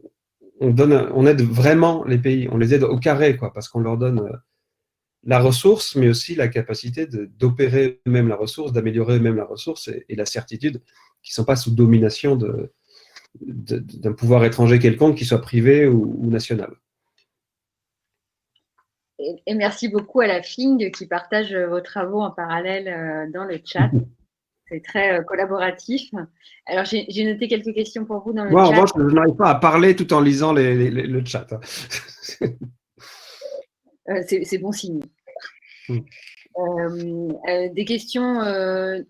Speaker 7: aide vraiment les pays, on les aide au carré, quoi, parce qu'on leur donne la ressource, mais aussi la capacité d'opérer eux-mêmes la ressource, d'améliorer eux-mêmes la ressource et la certitude qu'ils ne sont pas sous domination d'un pouvoir étranger quelconque, qu'il soit privé ou national.
Speaker 1: Et merci beaucoup à la FING qui partage vos travaux en parallèle dans le chat. C'est très collaboratif. Alors, j'ai noté quelques questions pour vous dans le chat.
Speaker 7: En revanche, je n'arrive pas à parler tout en lisant le chat.
Speaker 1: C'est bon signe. Des questions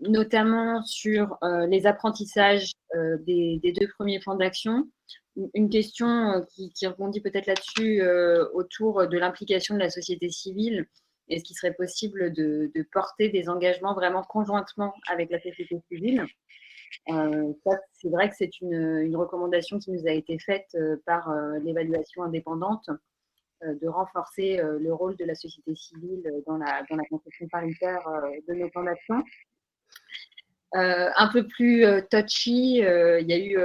Speaker 1: notamment sur les apprentissages des 2 premiers plans d'action. Une question qui rebondit peut-être là-dessus autour de l'implication de la société civile Est-ce qu'il serait possible de porter des engagements vraiment conjointement avec la société civile? Ça, c'est vrai que c'est une recommandation qui nous a été faite par l'évaluation indépendante, de renforcer le rôle de la société civile dans la construction paritaire de nos plans d'action. Un peu plus touchy, il y a eu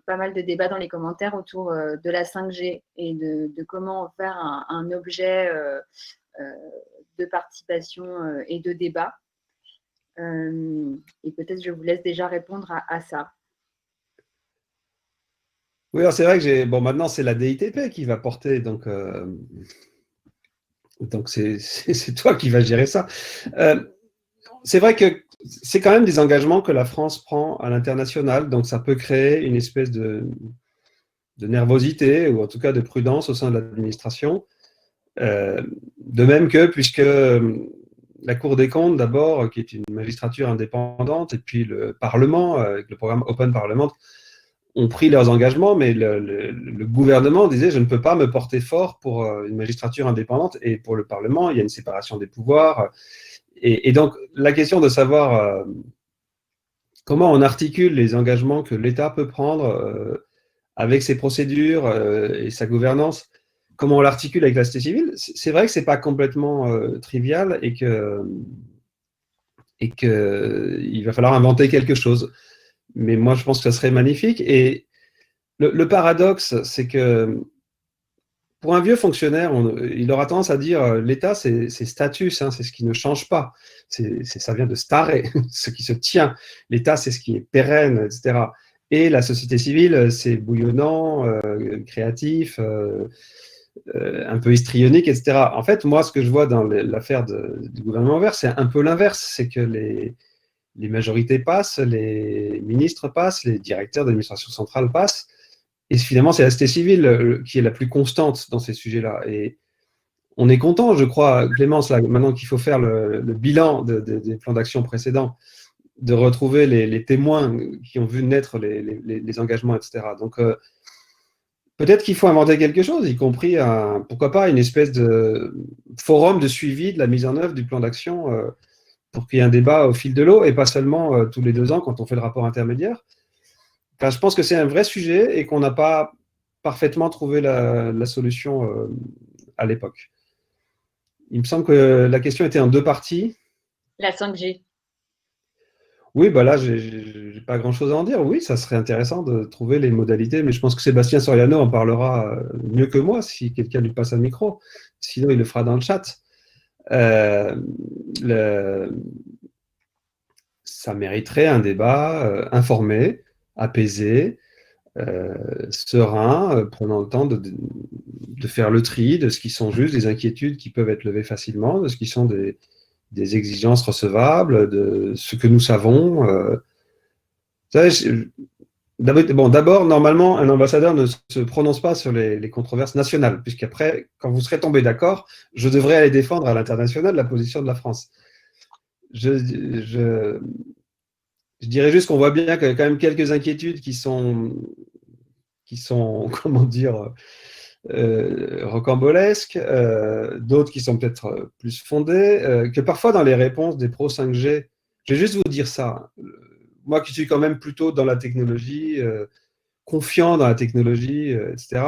Speaker 1: pas mal de débats dans les commentaires autour de la 5G et de comment en faire un objet de participation et de débat. Et peut-être je vous laisse déjà répondre à ça.
Speaker 7: Oui, alors c'est vrai que maintenant c'est la DITP qui va porter, donc c'est toi qui vas gérer ça. C'est vrai que c'est quand même des engagements que la France prend à l'international, donc ça peut créer une espèce de nervosité, ou en tout cas de prudence au sein de l'administration. De même que, puisque la Cour des comptes, d'abord, qui est une magistrature indépendante, et puis le Parlement, avec le programme Open Parliament, ont pris leurs engagements, mais le gouvernement disait « je ne peux pas me porter fort pour une magistrature indépendante », et pour le Parlement, il y a une séparation des pouvoirs. Et donc, la question de savoir comment on articule les engagements que l'État peut prendre avec ses procédures et sa gouvernance, comment on l'articule avec la société civile, c'est vrai que ce n'est pas complètement trivial et qu'il va falloir inventer quelque chose. Mais moi, je pense que ça serait magnifique. Et le paradoxe, c'est que pour un vieux fonctionnaire, il aura tendance à dire l'État, c'est status, hein, c'est ce qui ne change pas. Ça vient de stare, ce qui se tient. L'État, c'est ce qui est pérenne, etc. Et la société civile, c'est bouillonnant, créatif, un peu histrionique, etc. En fait, moi, ce que je vois dans l'affaire du gouvernement vert, c'est un peu l'inverse. C'est que les majorités passent, les ministres passent, les directeurs d'administration centrale passent. Et finalement, c'est la société civile qui est la plus constante dans ces sujets-là. Et on est content, je crois, Clémence, là, maintenant qu'il faut faire le bilan des plans d'action précédents, de retrouver les témoins qui ont vu naître les engagements, etc. Donc, peut-être qu'il faut inventer quelque chose, y compris, pourquoi pas, une espèce de forum de suivi de la mise en œuvre du plan d'action pour qu'il y ait un débat au fil de l'eau, et pas seulement tous les 2 ans quand on fait le rapport intermédiaire. Enfin, je pense que c'est un vrai sujet et qu'on n'a pas parfaitement trouvé la solution à l'époque. Il me semble que la question était en 2 parties.
Speaker 1: La 5G.
Speaker 7: Oui, bah là, j'ai pas grand-chose à en dire. Oui, ça serait intéressant de trouver les modalités, mais je pense que Sébastien Soriano en parlera mieux que moi si quelqu'un lui passe un micro. Sinon, il le fera dans le chat. Ça mériterait un débat informé, apaisé, serein, prenant le temps de faire le tri de ce qui sont juste des inquiétudes qui peuvent être levées facilement, de ce qui sont des exigences recevables, de ce que nous savons. D'abord, normalement, un ambassadeur ne se prononce pas sur les controverses nationales, puisqu'après, quand vous serez tombé d'accord, je devrais aller défendre à l'international la position de la France. Je dirais juste qu'on voit bien qu'il y a quand même quelques inquiétudes qui sont comment dire, rocambolesques, d'autres qui sont peut-être plus fondées, que parfois dans les réponses des pros 5G, je vais juste vous dire ça, moi qui suis quand même plutôt dans la technologie, confiant dans la technologie, etc.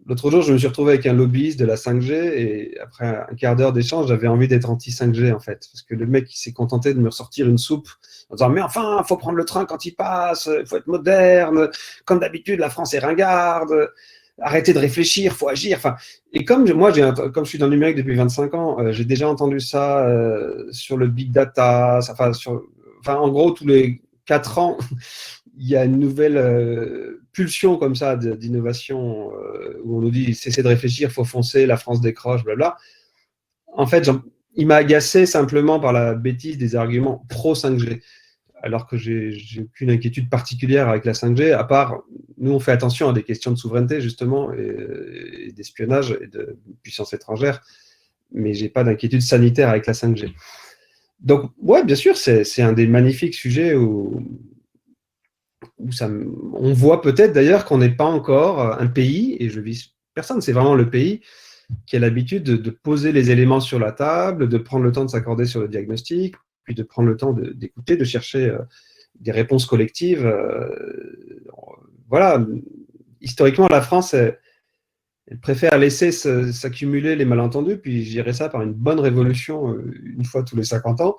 Speaker 7: L'autre jour, je me suis retrouvé avec un lobbyiste de la 5G et après un quart d'heure d'échange, j'avais envie d'être anti-5G en fait. Parce que le mec, il s'est contenté de me ressortir une soupe en disant « Mais enfin, il faut prendre le train quand il passe, il faut être moderne, comme d'habitude, la France est ringarde, arrêtez de réfléchir, il faut agir. » Enfin, et comme moi, comme je suis dans le numérique depuis 25 ans, j'ai déjà entendu ça sur le big data, en gros, tous les 4 ans, il y a une nouvelle pulsion comme ça d'innovation où on nous dit cessez de réfléchir, il faut foncer, la France décroche, blabla. En fait, il m'a agacé simplement par la bêtise des arguments pro 5G, alors que j'ai aucune inquiétude particulière avec la 5G, à part, nous on fait attention à des questions de souveraineté justement, et d'espionnage et de puissance étrangère, mais j'ai pas d'inquiétude sanitaire avec la 5G. Donc, ouais, bien sûr, c'est un des magnifiques sujets où on voit peut-être d'ailleurs qu'on n'est pas encore un pays, et je vise personne, c'est vraiment le pays, qui a l'habitude de poser les éléments sur la table, de prendre le temps de s'accorder sur le diagnostic, puis de prendre le temps d'écouter, de chercher des réponses collectives. Voilà, historiquement, la France, elle préfère laisser s'accumuler les malentendus, puis gérer ça par une bonne révolution une fois tous les 50 ans.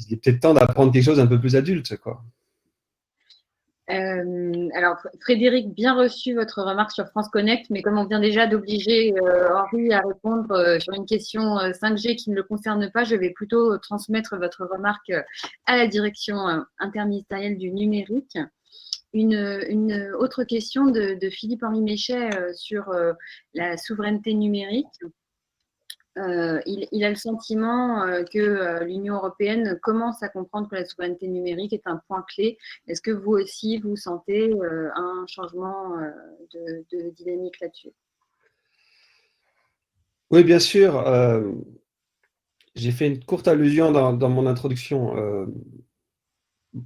Speaker 7: Il est peut-être temps d'apprendre quelque chose d'un peu plus adulte, quoi.
Speaker 1: Alors, Frédéric, bien reçu votre remarque sur France Connect, mais comme on vient déjà d'obliger Henri à répondre sur une question 5G qui ne le concerne pas, je vais plutôt transmettre votre remarque à la direction interministérielle du numérique. Une autre question de Philippe-Henri Méchet sur la souveraineté numérique. Il a le sentiment que l'Union européenne commence à comprendre que la souveraineté numérique est un point clé. Est-ce que vous aussi, vous sentez un changement de dynamique là-dessus?
Speaker 7: Oui, bien sûr. J'ai fait une courte allusion dans mon introduction.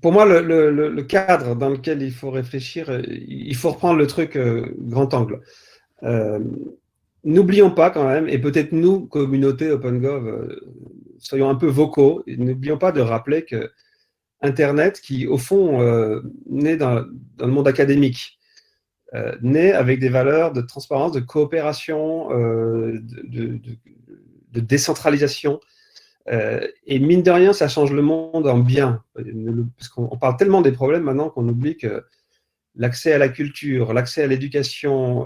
Speaker 7: Pour moi, le cadre dans lequel il faut réfléchir, il faut reprendre le truc grand angle. N'oublions pas quand même, et peut-être nous, communauté OpenGov, soyons un peu vocaux, et n'oublions pas de rappeler que Internet, qui au fond naît dans le monde académique, naît avec des valeurs de transparence, de coopération, de décentralisation, et mine de rien, ça change le monde en bien, parce qu'on parle tellement des problèmes maintenant qu'on oublie que l'accès à la culture, l'accès à l'éducation,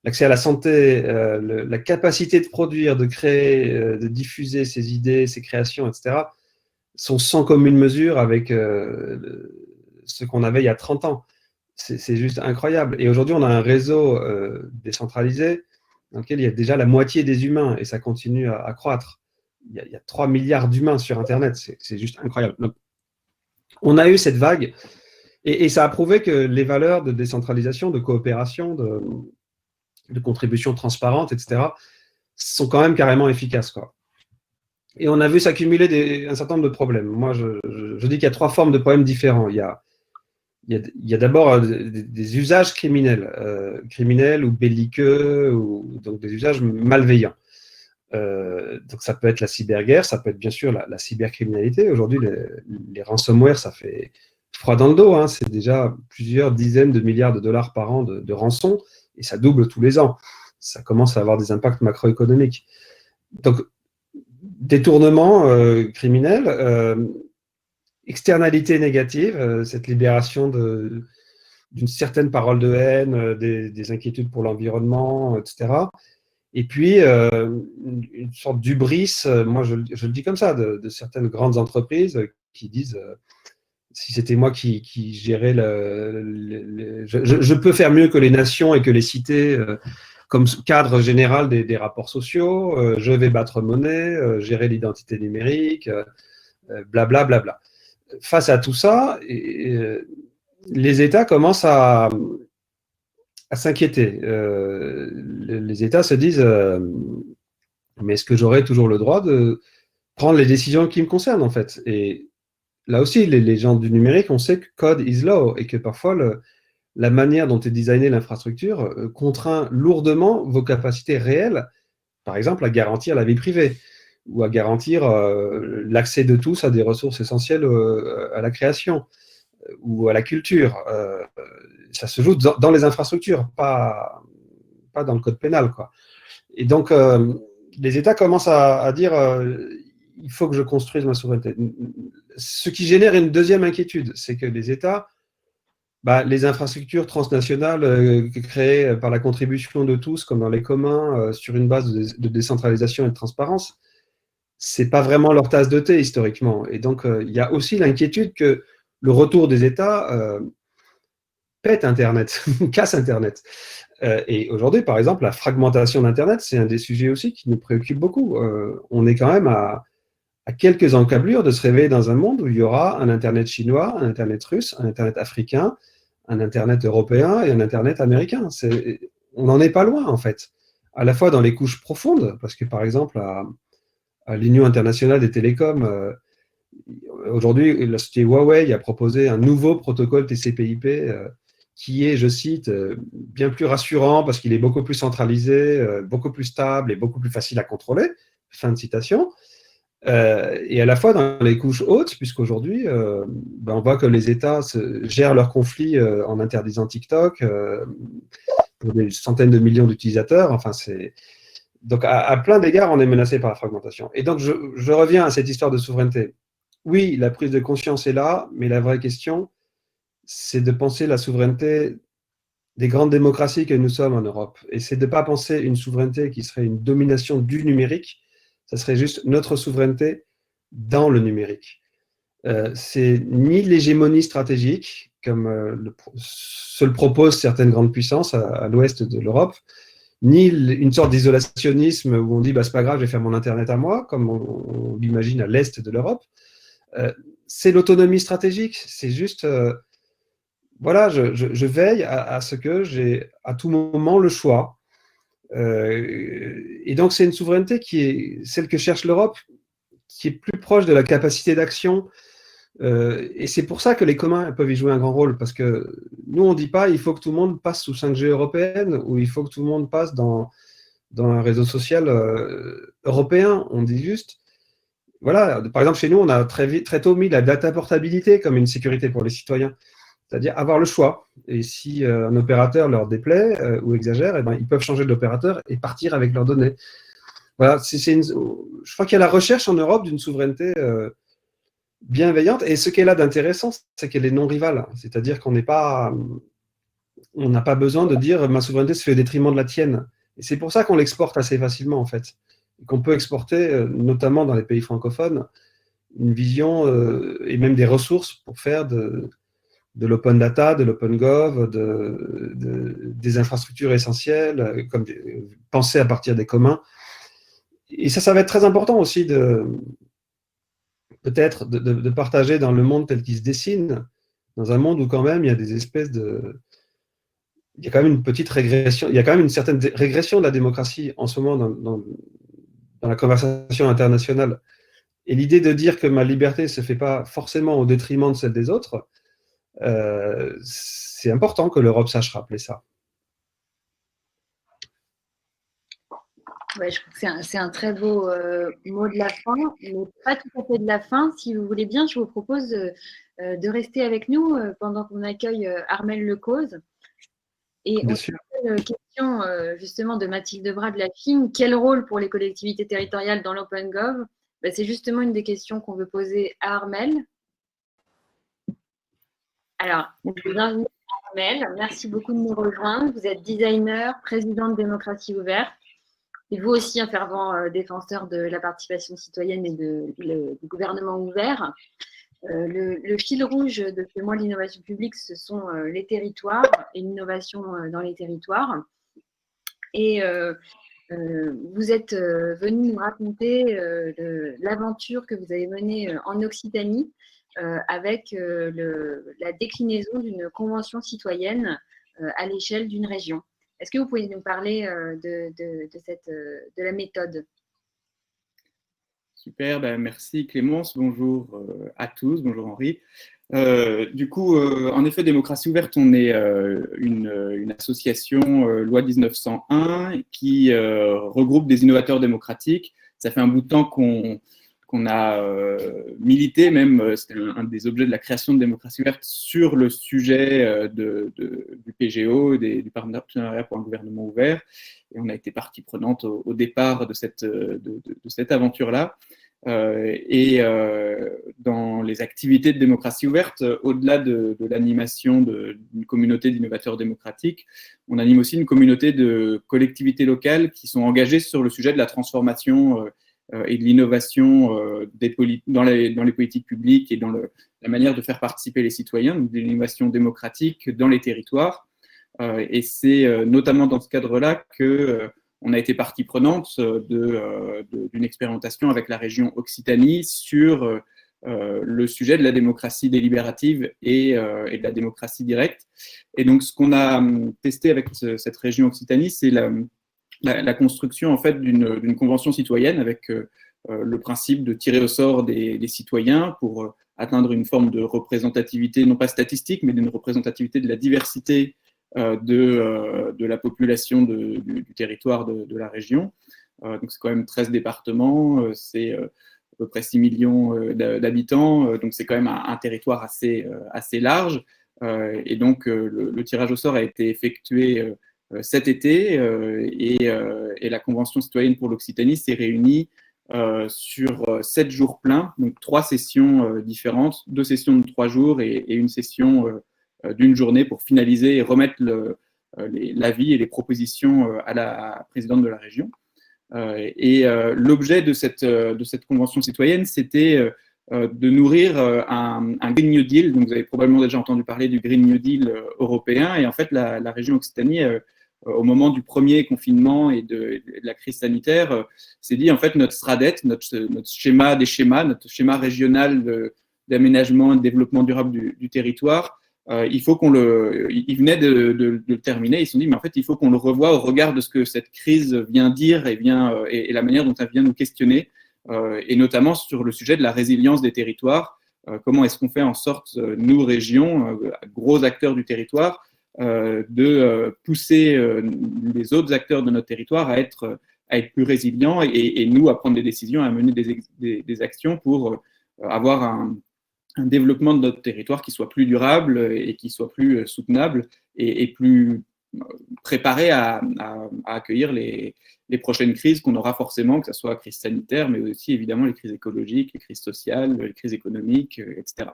Speaker 7: l'accès à la santé, la capacité de produire, de créer, de diffuser ses idées, ses créations, etc., sont sans commune mesure avec ce qu'on avait il y a 30 ans. C'est juste incroyable. Et aujourd'hui, on a un réseau décentralisé dans lequel il y a déjà la moitié des humains, et ça continue à croître. Il y a 3 milliards d'humains sur Internet, c'est juste incroyable. Donc, on a eu cette vague, et ça a prouvé que les valeurs de décentralisation, de coopération, de contribution transparente, etc., sont quand même carrément efficaces, quoi. Et on a vu s'accumuler un certain nombre de problèmes. Moi, je dis qu'il y a 3 formes de problèmes différents. Il y a d'abord des usages criminels ou belliqueux, ou donc des usages malveillants. Donc ça peut être la cyberguerre, ça peut être bien sûr la cybercriminalité. Aujourd'hui, les ransomware, ça fait froid dans le dos, hein. C'est déjà plusieurs dizaines de milliards de dollars par an de rançon, et ça double tous les ans. Ça commence à avoir des impacts macroéconomiques. Donc, détournement criminel, externalité négative, cette libération d'une certaine parole de haine, des inquiétudes pour l'environnement, etc. Et puis, une sorte d'hubris, moi je le dis comme ça, de certaines grandes entreprises qui disent si c'était moi qui gérais je peux faire mieux que les nations et que les cités comme cadre général des rapports sociaux, je vais battre monnaie, gérer l'identité numérique, blablabla. Bla, bla. Face à tout ça, les États commencent à s'inquiéter. Les États se disent mais est-ce que j'aurai toujours le droit de prendre les décisions qui me concernent, en fait? Et là aussi, les gens du numérique, on sait que code is law, et que parfois la manière dont est designée l'infrastructure contraint lourdement vos capacités réelles, par exemple à garantir la vie privée, ou à garantir l'accès de tous à des ressources essentielles à la création, ou à la culture. Ça se joue dans les infrastructures, pas dans le code pénal, quoi. Et donc, les États commencent à dire il faut que je construise ma souveraineté. Ce qui génère une deuxième inquiétude, c'est que les États, les infrastructures transnationales créées par la contribution de tous, comme dans les communs, sur une base de décentralisation et de transparence, c'est pas vraiment leur tasse de thé historiquement. Et donc, il y a aussi l'inquiétude que le retour des États pète Internet, casse Internet. Et aujourd'hui, par exemple, la fragmentation d'Internet, c'est un des sujets aussi qui nous préoccupe beaucoup. On est quand même à quelques encablures de se réveiller dans un monde où il y aura un Internet chinois, un Internet russe, un Internet africain, un Internet européen et un Internet américain. On n'en est pas loin, en fait. À la fois dans les couches profondes, parce que, par exemple, à l'Union internationale des télécoms, aujourd'hui, la société Huawei a proposé un nouveau protocole TCP/IP qui est, je cite, bien plus rassurant parce qu'il est beaucoup plus centralisé, beaucoup plus stable et beaucoup plus facile à contrôler. Fin de citation. Et à la fois dans les couches hautes, puisqu'aujourd'hui, on voit que les États gèrent leurs conflits en interdisant TikTok pour des centaines de millions d'utilisateurs. Enfin, donc, à plein d'égards, on est menacé par la fragmentation. Et donc, je reviens à cette histoire de souveraineté. Oui, la prise de conscience est là, mais la vraie question, c'est de penser la souveraineté des grandes démocraties que nous sommes en Europe. Et c'est de ne pas penser une souveraineté qui serait une domination du numérique, ça serait juste notre souveraineté dans le numérique. C'est ni l'hégémonie stratégique, comme se le proposent certaines grandes puissances à l'ouest de l'Europe, ni une sorte d'isolationnisme où on dit bah, c'est pas grave, je vais faire mon Internet à moi, comme on l'imagine à l'est de l'Europe. C'est l'autonomie stratégique, c'est juste, voilà, je veille à ce que j'ai à tout moment le choix. Et donc c'est une souveraineté qui est celle que cherche l'Europe, qui est plus proche de la capacité d'action. Et c'est pour ça que les communs peuvent y jouer un grand rôle, parce que nous, on ne dit pas il faut que tout le monde passe sous 5G européenne ou il faut que tout le monde passe dans un réseau social européen. On dit juste, voilà, par exemple, chez nous, on a très tôt mis la data portabilité comme une sécurité pour les citoyens, c'est-à-dire avoir le choix. Et si un opérateur leur déplaît ou exagère, eh ben, ils peuvent changer d'opérateur et partir avec leurs données. Voilà, je crois qu'il y a la recherche en Europe d'une souveraineté bienveillante, et ce qu'elle a d'intéressant, c'est qu'elle est non rivale, c'est-à-dire on n'a pas besoin de dire ma souveraineté se fait au détriment de la tienne, et c'est pour ça qu'on l'exporte assez facilement en fait, et qu'on peut exporter, notamment dans les pays francophones, une vision et même des ressources pour faire de l'open data, de l'open gov, des infrastructures essentielles, comme penser à partir des communs, et ça va être très important aussi peut-être de partager dans le monde tel qu'il se dessine, dans un monde où quand même il y a des espèces il y a quand même une petite régression, il y a quand même une certaine régression de la démocratie en ce moment dans la conversation internationale. Et l'idée de dire que ma liberté ne se fait pas forcément au détriment de celle des autres, c'est important que l'Europe sache rappeler ça.
Speaker 1: Ouais, je trouve que c'est un très beau mot de la fin, mais pas tout à fait de la fin. Si vous voulez bien, je vous propose de rester avec nous pendant qu'on accueille Armelle Lecause. Et on a une question justement de Mathilde Bras de la FIM. Quel rôle pour les collectivités territoriales dans l'OpenGov? C'est justement une des questions qu'on veut poser à Armelle. Alors, bienvenue Armelle. Merci beaucoup de nous rejoindre. Vous êtes designer, président de Démocratie Ouverte. Et vous aussi, un fervent défenseur de la participation citoyenne et du gouvernement ouvert. Le fil rouge de ce mois de l'innovation publique, ce sont les territoires et l'innovation dans les territoires. Et vous êtes venu nous raconter l'aventure que vous avez menée en Occitanie avec la déclinaison d'une convention citoyenne à l'échelle d'une région. Est-ce que vous pouvez nous parler de la méthode?
Speaker 8: Super, merci Clémence, bonjour à tous, bonjour Henri. Du coup, en effet, Démocratie Ouverte, on est une association loi 1901 qui regroupe des innovateurs démocratiques. Ça fait un bout de temps qu'on a milité, même c'était un des objets de la création de Démocratie Ouverte, sur le sujet du PGO, du partenariat pour un gouvernement ouvert. Et on a été partie prenante au départ de cette aventure-là. Dans les activités de Démocratie Ouverte, au-delà de l'animation d'une communauté d'innovateurs démocratiques, on anime aussi une communauté de collectivités locales qui sont engagées sur le sujet de la transformation et de l'innovation dans les politiques publiques et dans la manière de faire participer les citoyens, donc de l'innovation démocratique dans les territoires. Et c'est notamment dans ce cadre-là qu'on a été partie prenante d'une expérimentation avec la région Occitanie sur le sujet de la démocratie délibérative et de la démocratie directe. Et donc, ce qu'on a testé avec cette région Occitanie, c'est la construction en fait d'une convention citoyenne avec le principe de tirer au sort des citoyens pour atteindre une forme de représentativité, non pas statistique, mais d'une représentativité de la diversité de la population du territoire de la région. Donc c'est quand même 13 départements, c'est à peu près 6 millions d'habitants, donc c'est quand même un territoire assez large. Et donc le tirage au sort a été effectué cet été et la Convention citoyenne pour l'Occitanie s'est réunie sur 7 jours pleins, donc 3 sessions différentes, 2 sessions de 3 jours et une session d'une journée pour finaliser et remettre l'avis et les propositions à la présidente de la région. L'objet de cette convention citoyenne, c'était de nourrir un Green New Deal. Donc, vous avez probablement déjà entendu parler du Green New Deal européen. Et en fait, la région Occitanie, au moment du premier confinement et de la crise sanitaire, s'est dit, en fait, notre SRADET, notre schéma des schémas, notre schéma régional d'aménagement et de développement durable du territoire, il faut ils venaient de le terminer, ils se sont dit, mais en fait, il faut qu'on le revoie au regard de ce que cette crise vient dire et la manière dont elle vient nous questionner, et notamment sur le sujet de la résilience des territoires. Comment est-ce qu'on fait en sorte, nous, régions, gros acteurs du territoire, de pousser les autres acteurs de notre territoire à être plus résilients et nous à prendre des décisions, à mener des actions pour avoir un développement de notre territoire qui soit plus durable et qui soit plus soutenable et plus préparé à accueillir les prochaines crises qu'on aura forcément, que ce soit la crise sanitaire, mais aussi évidemment les crises écologiques, les crises sociales, les crises économiques, etc.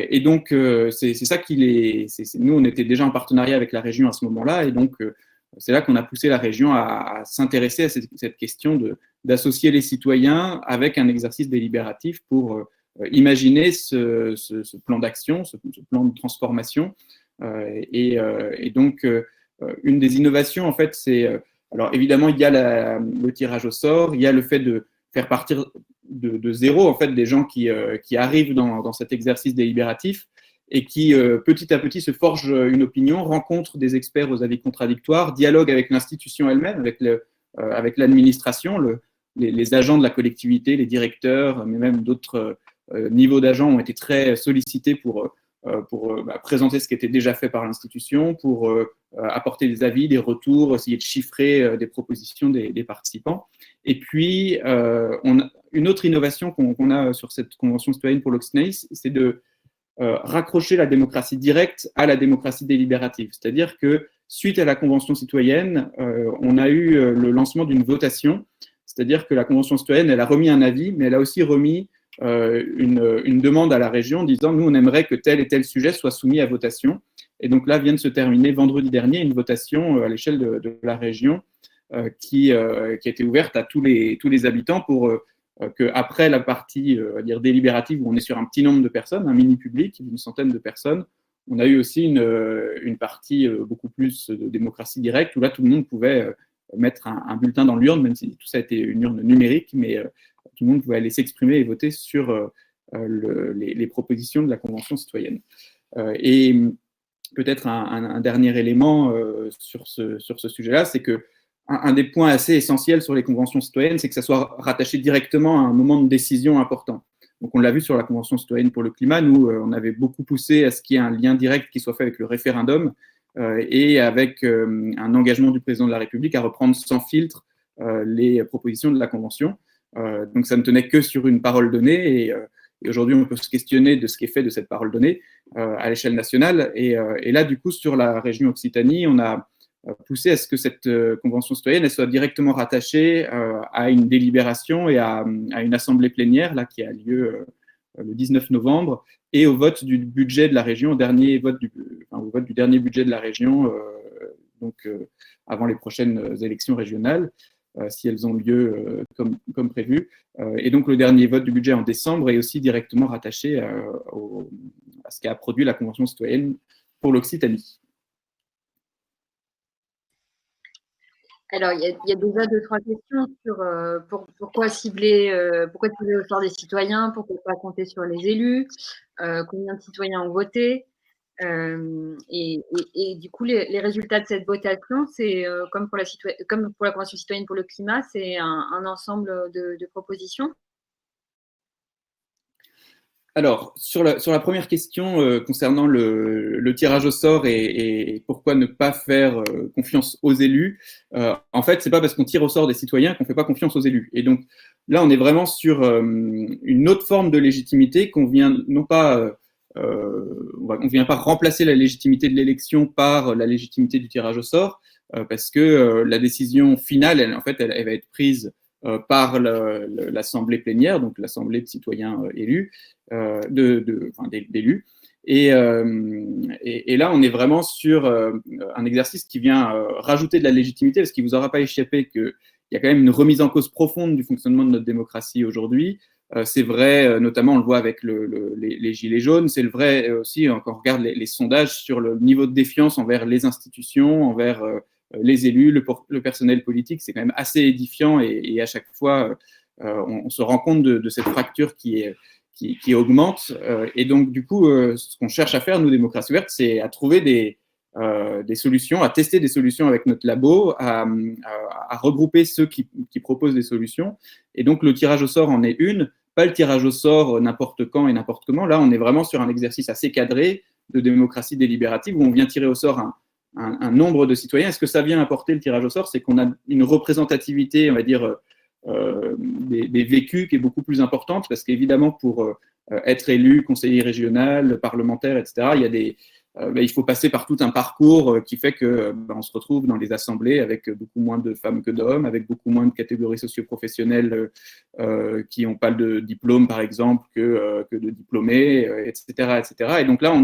Speaker 8: Et donc, c'est ça nous, on était déjà en partenariat avec la région à ce moment-là, et donc c'est là qu'on a poussé la région à s'intéresser à cette question d'associer les citoyens avec un exercice délibératif pour imaginer ce plan d'action, ce plan de transformation. Et donc, une des innovations, en fait, c'est... alors, évidemment, il y a le tirage au sort, il y a le fait de faire partir de zéro, en fait, des gens qui arrivent dans cet exercice délibératif et qui, petit à petit, se forgent une opinion, rencontrent des experts aux avis contradictoires, dialoguent avec l'institution elle-même, avec l'administration, les agents de la collectivité, les directeurs, mais même d'autres niveaux d'agents ont été très sollicités pour présenter ce qui était déjà fait par l'institution, pour apporter des avis, des retours, essayer de chiffrer des propositions des participants. Et puis, une autre innovation qu'on a sur cette Convention citoyenne pour l'Occitanie, c'est de raccrocher la démocratie directe à la démocratie délibérative. C'est-à-dire que suite à la Convention citoyenne, on a eu le lancement d'une votation, c'est-à-dire que la Convention citoyenne, elle a remis un avis, mais elle a aussi remis une demande à la région disant nous on aimerait que tel et tel sujet soit soumis à votation, et donc là vient de se terminer vendredi dernier une votation à l'échelle de la région qui a été ouverte à tous les habitants pour qu'après la partie dire délibérative où on est sur un petit nombre de personnes, un mini public d'une centaine de personnes, on a eu aussi une partie beaucoup plus de démocratie directe où là tout le monde pouvait mettre un bulletin dans l'urne, même si tout ça a été une urne numérique, mais tout le monde pouvait aller s'exprimer et voter sur les propositions de la Convention citoyenne. Et peut-être un dernier élément sur ce sujet-là, c'est que un des points assez essentiels sur les conventions citoyennes, c'est que ça soit rattaché directement à un moment de décision important. Donc on l'a vu sur la Convention citoyenne pour le climat, nous on avait beaucoup poussé à ce qu'il y ait un lien direct qui soit fait avec le référendum et avec un engagement du président de la République à reprendre sans filtre les propositions de la Convention. Donc ça ne tenait que sur une parole donnée et aujourd'hui on peut se questionner de ce qui est fait de cette parole donnée à l'échelle nationale et là du coup sur la région Occitanie on a poussé à ce que cette convention citoyenne elle soit directement rattachée à une délibération et à une assemblée plénière là qui a lieu le 19 novembre et au vote du budget de la région, au vote du dernier budget de la région donc avant les prochaines élections régionales si elles ont lieu comme prévu. Et donc, le dernier vote du budget en décembre est aussi directement rattaché à ce qu'a produit la Convention citoyenne pour l'Occitanie.
Speaker 1: Alors, il y a déjà 2-3 questions sur pourquoi cibler au sort des citoyens, pourquoi pas compter sur les élus, combien de citoyens ont voté. Et du coup, les résultats de cette votation, c'est comme pour la Convention citoyenne pour le climat, c'est un ensemble de propositions.
Speaker 8: Alors, sur la première question concernant le tirage au sort et pourquoi ne pas faire confiance aux élus, en fait, c'est pas parce qu'on tire au sort des citoyens qu'on fait pas confiance aux élus. Et donc, là, on est vraiment sur une autre forme de légitimité qu'on vient non pas on vient pas remplacer la légitimité de l'élection par la légitimité du tirage au sort, parce que la décision finale, elle va être prise par l'assemblée plénière, donc l'assemblée de citoyens élus, d'élus. Et là, on est vraiment sur un exercice qui vient rajouter de la légitimité, parce qu'il ne vous aura pas échappé qu'il y a quand même une remise en cause profonde du fonctionnement de notre démocratie aujourd'hui. C'est vrai, notamment, on le voit avec les gilets jaunes, c'est le vrai aussi, quand on regarde les sondages sur le niveau de défiance envers les institutions, envers les élus, le personnel politique, c'est quand même assez édifiant et à chaque fois, on se rend compte de cette fracture qui augmente. Et donc, du coup, ce qu'on cherche à faire, nous, Démocratie Ouverte, c'est à trouver des solutions, à tester des solutions avec notre labo, à regrouper ceux qui proposent des solutions. Et donc, le tirage au sort en est une, pas le tirage au sort n'importe quand et n'importe comment. Là, on est vraiment sur un exercice assez cadré de démocratie délibérative où on vient tirer au sort un nombre de citoyens. Est-ce que ça vient apporter le tirage au sort? C'est qu'on a une représentativité, on va dire, des vécus qui est beaucoup plus importante, parce qu'évidemment, pour être élu, conseiller régional, parlementaire, etc., il faut passer par tout un parcours qui fait qu'on se retrouve dans les assemblées avec beaucoup moins de femmes que d'hommes, avec beaucoup moins de catégories socio-professionnelles qui n'ont pas de diplôme, par exemple, que de diplômés, etc., etc. Et donc là,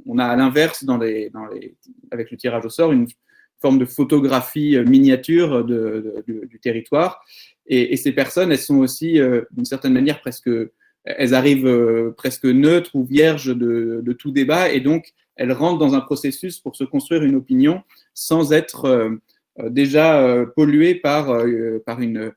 Speaker 8: on a à l'inverse, avec le tirage au sort, une forme de photographie miniature du territoire. Et ces personnes, elles sont aussi, d'une certaine manière, elles arrivent presque neutres ou vierges de tout débat, et donc elles rentrent dans un processus pour se construire une opinion sans être déjà polluées par une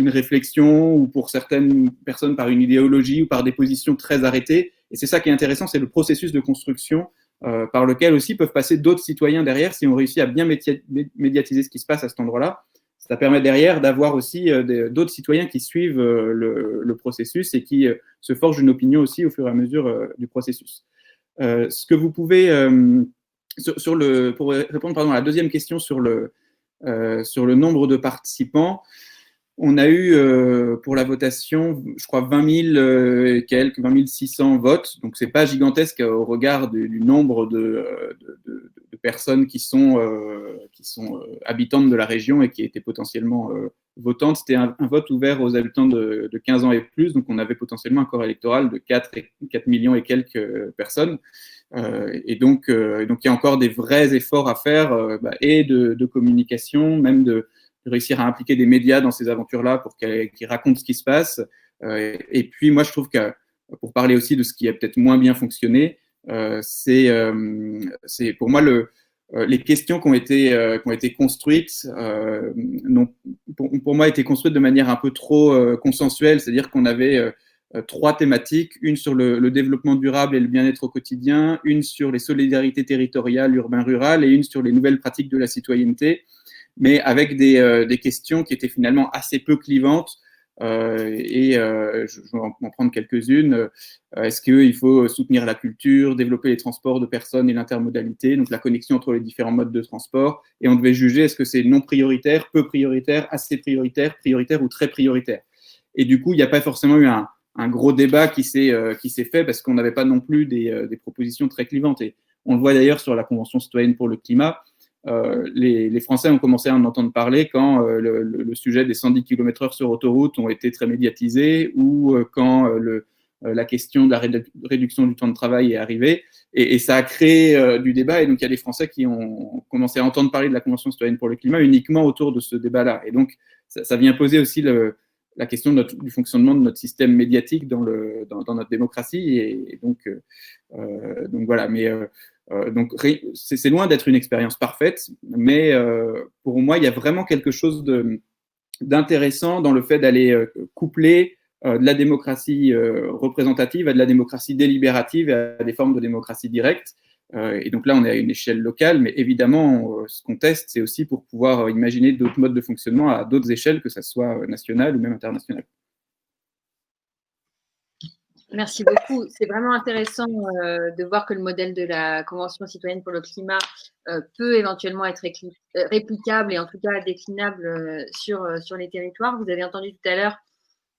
Speaker 8: réflexion, ou pour certaines personnes par une idéologie ou par des positions très arrêtées. Et c'est ça qui est intéressant, c'est le processus de construction par lequel aussi peuvent passer d'autres citoyens derrière si on réussit à bien médiatiser ce qui se passe à cet endroit-là. Ça permet derrière d'avoir aussi d'autres citoyens qui suivent le processus et qui se forgent une opinion aussi au fur et à mesure du processus. Ce que vous pouvez, pour répondre à la deuxième question sur le nombre de participants, on a eu pour la votation, je crois, 20 600 votes. Donc, ce n'est pas gigantesque au regard du nombre de personnes qui sont habitantes de la région et qui étaient potentiellement votantes. C'était un vote ouvert aux habitants de 15 ans et plus. Donc, on avait potentiellement un corps électoral de 4 millions et quelques personnes. Et donc, il y a encore des vrais efforts à faire et de communication, même de réussir à impliquer des médias dans ces aventures-là pour qu'ils racontent ce qui se passe. Et puis, moi, je trouve que, pour parler aussi de ce qui a peut-être moins bien fonctionné, c'est pour moi les questions qui ont été construites pour moi été construites de manière un peu trop consensuelle, c'est-à-dire qu'on avait 3 thématiques, une sur le développement durable et le bien-être au quotidien, une sur les solidarités territoriales urbain-rural et une sur les nouvelles pratiques de la citoyenneté, mais avec des questions qui étaient finalement assez peu clivantes. Je vais en prendre quelques-unes. Est-ce qu'il faut soutenir la culture, développer les transports de personnes et l'intermodalité, donc la connexion entre les différents modes de transport, et on devait juger est-ce que c'est non prioritaire, peu prioritaire, assez prioritaire, prioritaire ou très prioritaire. Et du coup, il n'y a pas forcément eu un gros débat qui s'est fait parce qu'on n'avait pas non plus des propositions très clivantes. Et on le voit d'ailleurs sur la Convention citoyenne pour le climat. Les Français ont commencé à en entendre parler quand le sujet des 110 km/h sur autoroute ont été très médiatisés, ou quand la question de la réduction du temps de travail est arrivée, et ça a créé du débat. Et donc il y a des Français qui ont commencé à entendre parler de la Convention citoyenne pour le climat uniquement autour de ce débat-là. Et donc ça vient poser aussi la question du fonctionnement de notre système médiatique dans notre démocratie. Et donc voilà. Mais donc c'est loin d'être une expérience parfaite, mais pour moi, il y a vraiment quelque chose d'intéressant dans le fait d'aller coupler de la démocratie représentative à de la démocratie délibérative et à des formes de démocratie directe. Et donc là, on est à une échelle locale, mais évidemment, ce qu'on teste, c'est aussi pour pouvoir imaginer d'autres modes de fonctionnement à d'autres échelles, que ce soit nationales ou même internationales.
Speaker 1: Merci beaucoup. C'est vraiment intéressant de voir que le modèle de la Convention citoyenne pour le climat peut éventuellement être réplicable et en tout cas déclinable sur les territoires. Vous avez entendu tout à l'heure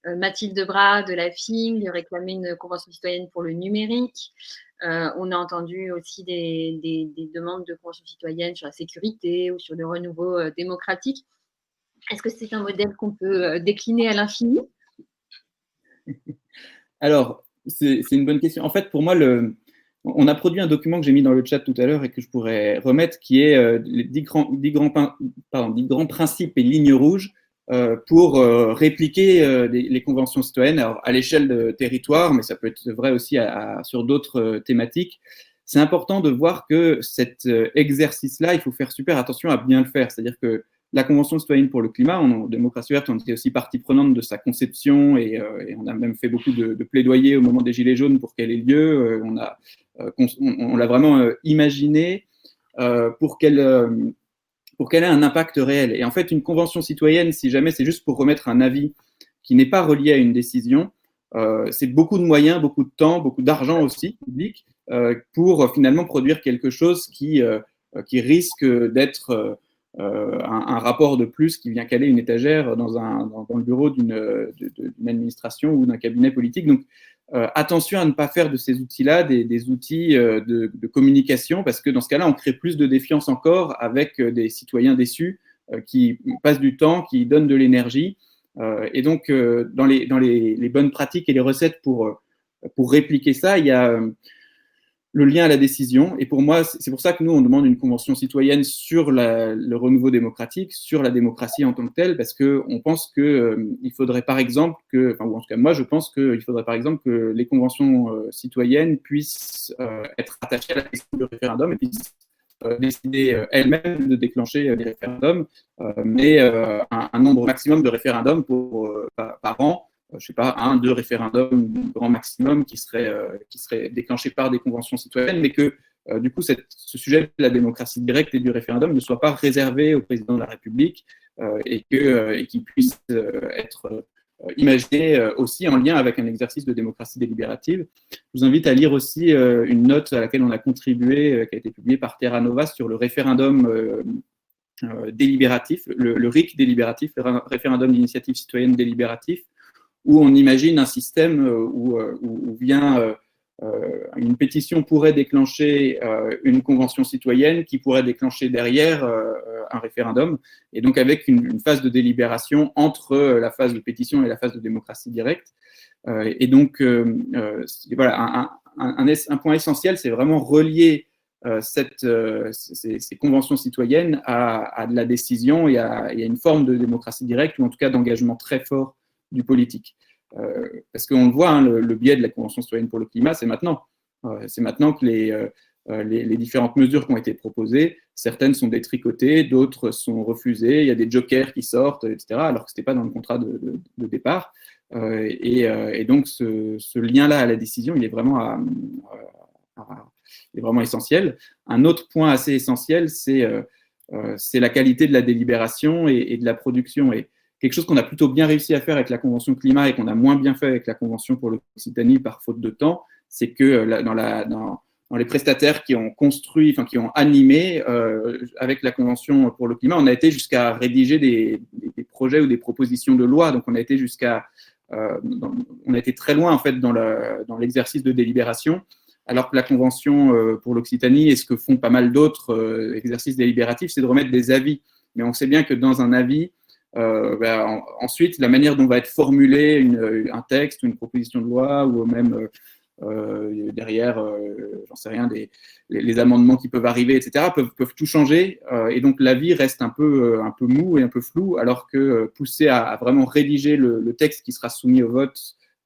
Speaker 1: Mathilde Bras de la FING réclamer une Convention citoyenne pour le numérique. On a entendu aussi des demandes de Convention citoyenne sur la sécurité ou sur le renouveau démocratique. Est-ce que c'est un modèle qu'on peut décliner à l'infini ?
Speaker 8: Alors, c'est une bonne question. En fait, pour moi, on a produit un document que j'ai mis dans le chat tout à l'heure et que je pourrais remettre, qui est les 10 grands principes et lignes rouges pour répliquer les conventions citoyennes alors, à l'échelle de territoire, mais ça peut être vrai aussi sur d'autres thématiques. C'est important de voir que cet exercice-là, il faut faire super attention à bien le faire. C'est-à-dire que la Convention citoyenne pour le climat, en démocratie ouverte, on était aussi partie prenante de sa conception et on a même fait beaucoup de plaidoyer au moment des Gilets jaunes pour qu'elle ait lieu. On l'a vraiment imaginé pour qu'elle ait un impact réel. Et en fait, une convention citoyenne, si jamais c'est juste pour remettre un avis qui n'est pas relié à une décision, c'est beaucoup de moyens, beaucoup de temps, beaucoup d'argent aussi public pour finalement produire quelque chose qui risque d'être un rapport de plus qui vient caler une étagère dans le bureau d'une administration ou d'un cabinet politique. Donc, attention à ne pas faire de ces outils-là des outils de communication, parce que dans ce cas-là, on crée plus de défiance encore avec des citoyens déçus qui passent du temps, qui donnent de l'énergie. Et donc, dans les bonnes pratiques et les recettes pour répliquer ça, il y a le lien à la décision. Et pour moi, c'est pour ça que nous, on demande une convention citoyenne sur le renouveau démocratique, sur la démocratie en tant que telle, parce qu'on pense qu'il faudrait par exemple ou en tout cas moi, je pense qu'il faudrait par exemple que les conventions citoyennes puissent être attachées à la question du référendum et puissent décider elles-mêmes de déclencher des référendums, mais un nombre maximum de référendums par an. Je ne sais pas, 1, 2 référendums grand maximum qui seraient déclenchés par des conventions citoyennes, mais que du coup, ce sujet de la démocratie directe et du référendum ne soit pas réservé au président de la République et qu'il puisse être imaginé aussi en lien avec un exercice de démocratie délibérative. Je vous invite à lire aussi une note à laquelle on a contribué, qui a été publiée par Terra Nova sur le référendum délibératif, le RIC délibératif, le référendum d'initiative citoyenne délibératif, où on imagine un système où une pétition pourrait déclencher une convention citoyenne qui pourrait déclencher derrière un référendum, et donc avec une phase de délibération entre la phase de pétition et la phase de démocratie directe. Et donc, voilà, un point essentiel, c'est vraiment relier ces conventions citoyennes à de la décision et à une forme de démocratie directe, ou en tout cas d'engagement très fort du politique. Parce qu'on le voit, hein, le biais de la Convention citoyenne pour le climat, c'est maintenant. C'est maintenant que les différentes mesures qui ont été proposées, certaines sont détricotées, d'autres sont refusées, il y a des jokers qui sortent, etc., alors que ce n'était pas dans le contrat de départ. Et donc, ce lien-là à la décision, il est vraiment, essentiel. Un autre point assez essentiel, c'est la qualité de la délibération et de la production. Et quelque chose qu'on a plutôt bien réussi à faire avec la Convention climat et qu'on a moins bien fait avec la Convention pour l'Occitanie par faute de temps, c'est que dans les prestataires qui ont construit, qui ont animé avec la Convention pour le climat, on a été jusqu'à rédiger des projets ou des propositions de loi. Donc on a été on a été très loin en fait dans l'exercice de délibération, alors que la Convention pour l'Occitanie et ce que font pas mal d'autres exercices délibératifs, c'est de remettre des avis. Mais on sait bien que dans un avis, ensuite, la manière dont va être formulé un texte ou une proposition de loi, ou même derrière, j'en sais rien, les amendements qui peuvent arriver, etc., peuvent tout changer. Et donc, l'avis reste un peu mou et un peu flou, alors que pousser à vraiment rédiger le texte qui sera soumis au vote,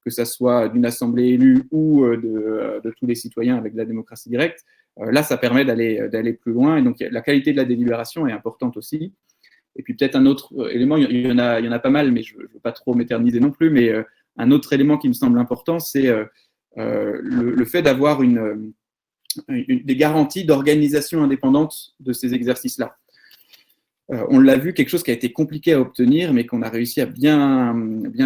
Speaker 8: que ça soit d'une assemblée élue ou de tous les citoyens avec de la démocratie directe, là, ça permet d'aller plus loin. Et donc, la qualité de la délibération est importante aussi. Et puis peut-être un autre élément, il y en a pas mal, mais je ne veux pas trop m'éterniser non plus, mais un autre élément qui me semble important, c'est le fait d'avoir des garanties d'organisation indépendante de ces exercices-là. on l'a vu, quelque chose qui a été compliqué à obtenir, mais qu'on a réussi à bien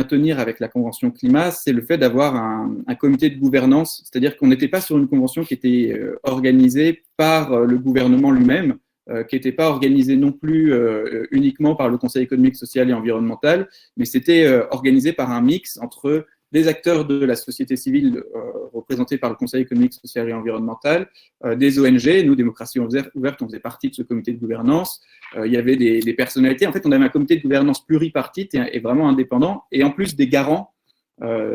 Speaker 8: tenir avec la Convention climat, c'est le fait d'avoir un comité de gouvernance, c'est-à-dire qu'on n'était pas sur une convention qui était organisée par le gouvernement lui-même, qui n'était pas organisée non plus uniquement par le Conseil économique, social et environnemental, mais c'était organisé par un mix entre des acteurs de la société civile représentés par le Conseil économique, social et environnemental, des ONG, nous, Démocratie Ouverte, on faisait partie de ce comité de gouvernance, il y avait des personnalités, en fait, on avait un comité de gouvernance pluripartite et vraiment indépendant, et en plus des garants,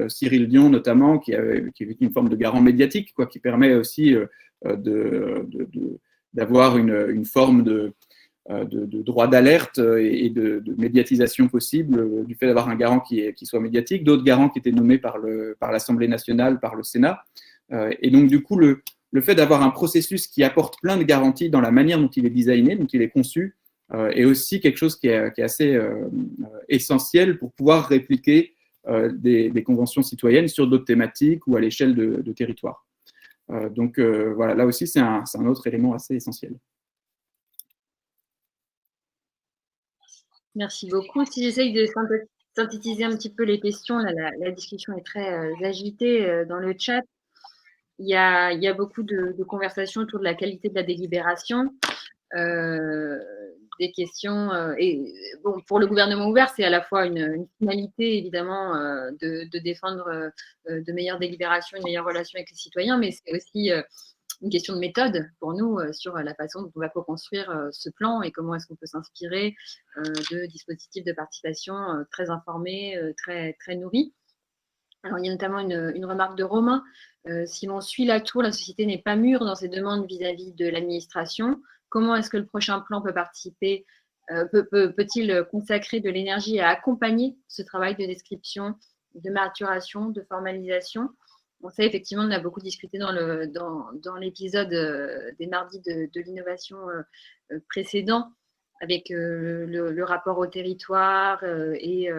Speaker 8: Cyril Dion notamment, qui est une forme de garant médiatique, quoi, qui permet aussi d'avoir une forme de droit d'alerte et de médiatisation possible du fait d'avoir un garant qui soit médiatique, d'autres garants qui étaient nommés par l'Assemblée nationale, par le Sénat. Et donc, du coup, le fait d'avoir un processus qui apporte plein de garanties dans la manière dont il est designé, dont il est conçu, est aussi quelque chose qui est assez essentiel pour pouvoir répliquer des conventions citoyennes sur d'autres thématiques ou à l'échelle de territoires. Donc, voilà, là aussi, c'est un autre élément assez essentiel.
Speaker 1: Merci beaucoup. Si j'essaye de synthétiser un petit peu les questions, là, la discussion est très agitée dans le chat. Il y a beaucoup de conversations autour de la qualité de la délibération, des questions. Et bon, pour le gouvernement ouvert, c'est à la fois une finalité, évidemment, de défendre de meilleures délibérations, une meilleure relation avec les citoyens, mais c'est aussi une question de méthode pour nous sur la façon dont on va co-construire ce plan et comment est-ce qu'on peut s'inspirer de dispositifs de participation très informés, très nourris. Alors, il y a notamment une remarque de Romain. Si l'on suit la tour, la société n'est pas mûre dans ses demandes vis-à-vis de l'administration. Comment est-ce que le prochain plan peut participer, peut-il consacrer de l'énergie à accompagner ce travail de description, de maturation, de formalisation? On sait effectivement, on a beaucoup discuté dans l'épisode des mardis de l'innovation précédent, avec le rapport au territoire et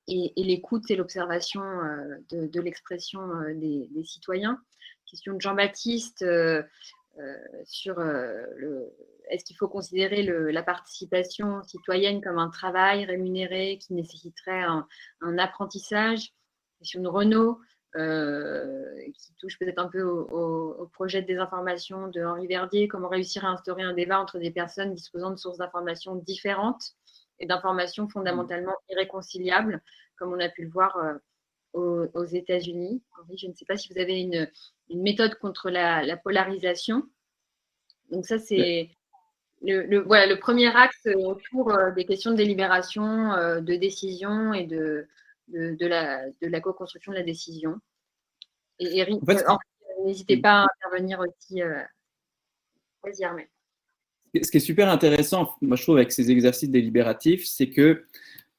Speaker 1: l'écoute et l'observation de l'expression des citoyens. Question de Jean-Baptiste sur est-ce qu'il faut considérer la participation citoyenne comme un travail rémunéré qui nécessiterait un apprentissage? Question de Renaud, qui touche peut-être un peu au projet de désinformation de Henri Verdier, comment réussir à instaurer un débat entre des personnes disposant de sources d'informations différentes et d'informations fondamentalement irréconciliables, comme on a pu le voir aux États-Unis. Henri, je ne sais pas si vous avez une méthode contre la polarisation. Donc ça, c'est le premier axe autour des questions de délibération, de décision et de la co-construction de la décision. Et Eric, n'hésitez pas à intervenir aussi. Vas-y, Armel.
Speaker 8: Ce qui est super intéressant, moi je trouve, avec ces exercices délibératifs, c'est que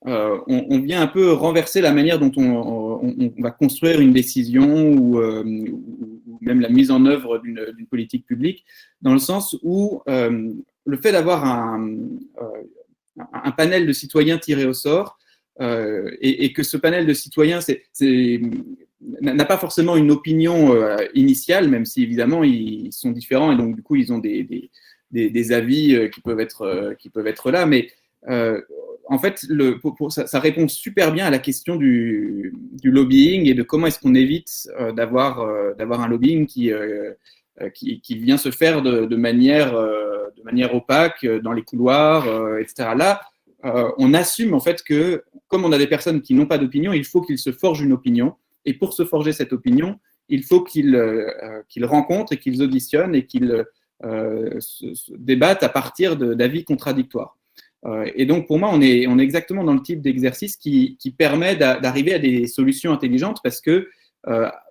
Speaker 8: on vient un peu renverser la manière dont on va construire une décision ou même la mise en œuvre d'une politique publique, dans le sens où le fait d'avoir un panel de citoyens tirés au sort et que ce panel de citoyens n'a pas forcément une opinion initiale, même si évidemment ils sont différents et donc du coup ils ont des avis qui peuvent être là, mais en fait, ça répond super bien à la question du lobbying et de comment est-ce qu'on évite d'avoir un lobbying qui vient se faire de manière opaque dans les couloirs, etc. Là, on assume en fait que, comme on a des personnes qui n'ont pas d'opinion, il faut qu'ils se forgent une opinion. Et pour se forger cette opinion, il faut qu'ils rencontrent et qu'ils auditionnent et qu'ils se débattent à partir d'avis contradictoires. Et donc, pour moi, on est exactement dans le type d'exercice qui permet d'arriver à des solutions intelligentes parce que,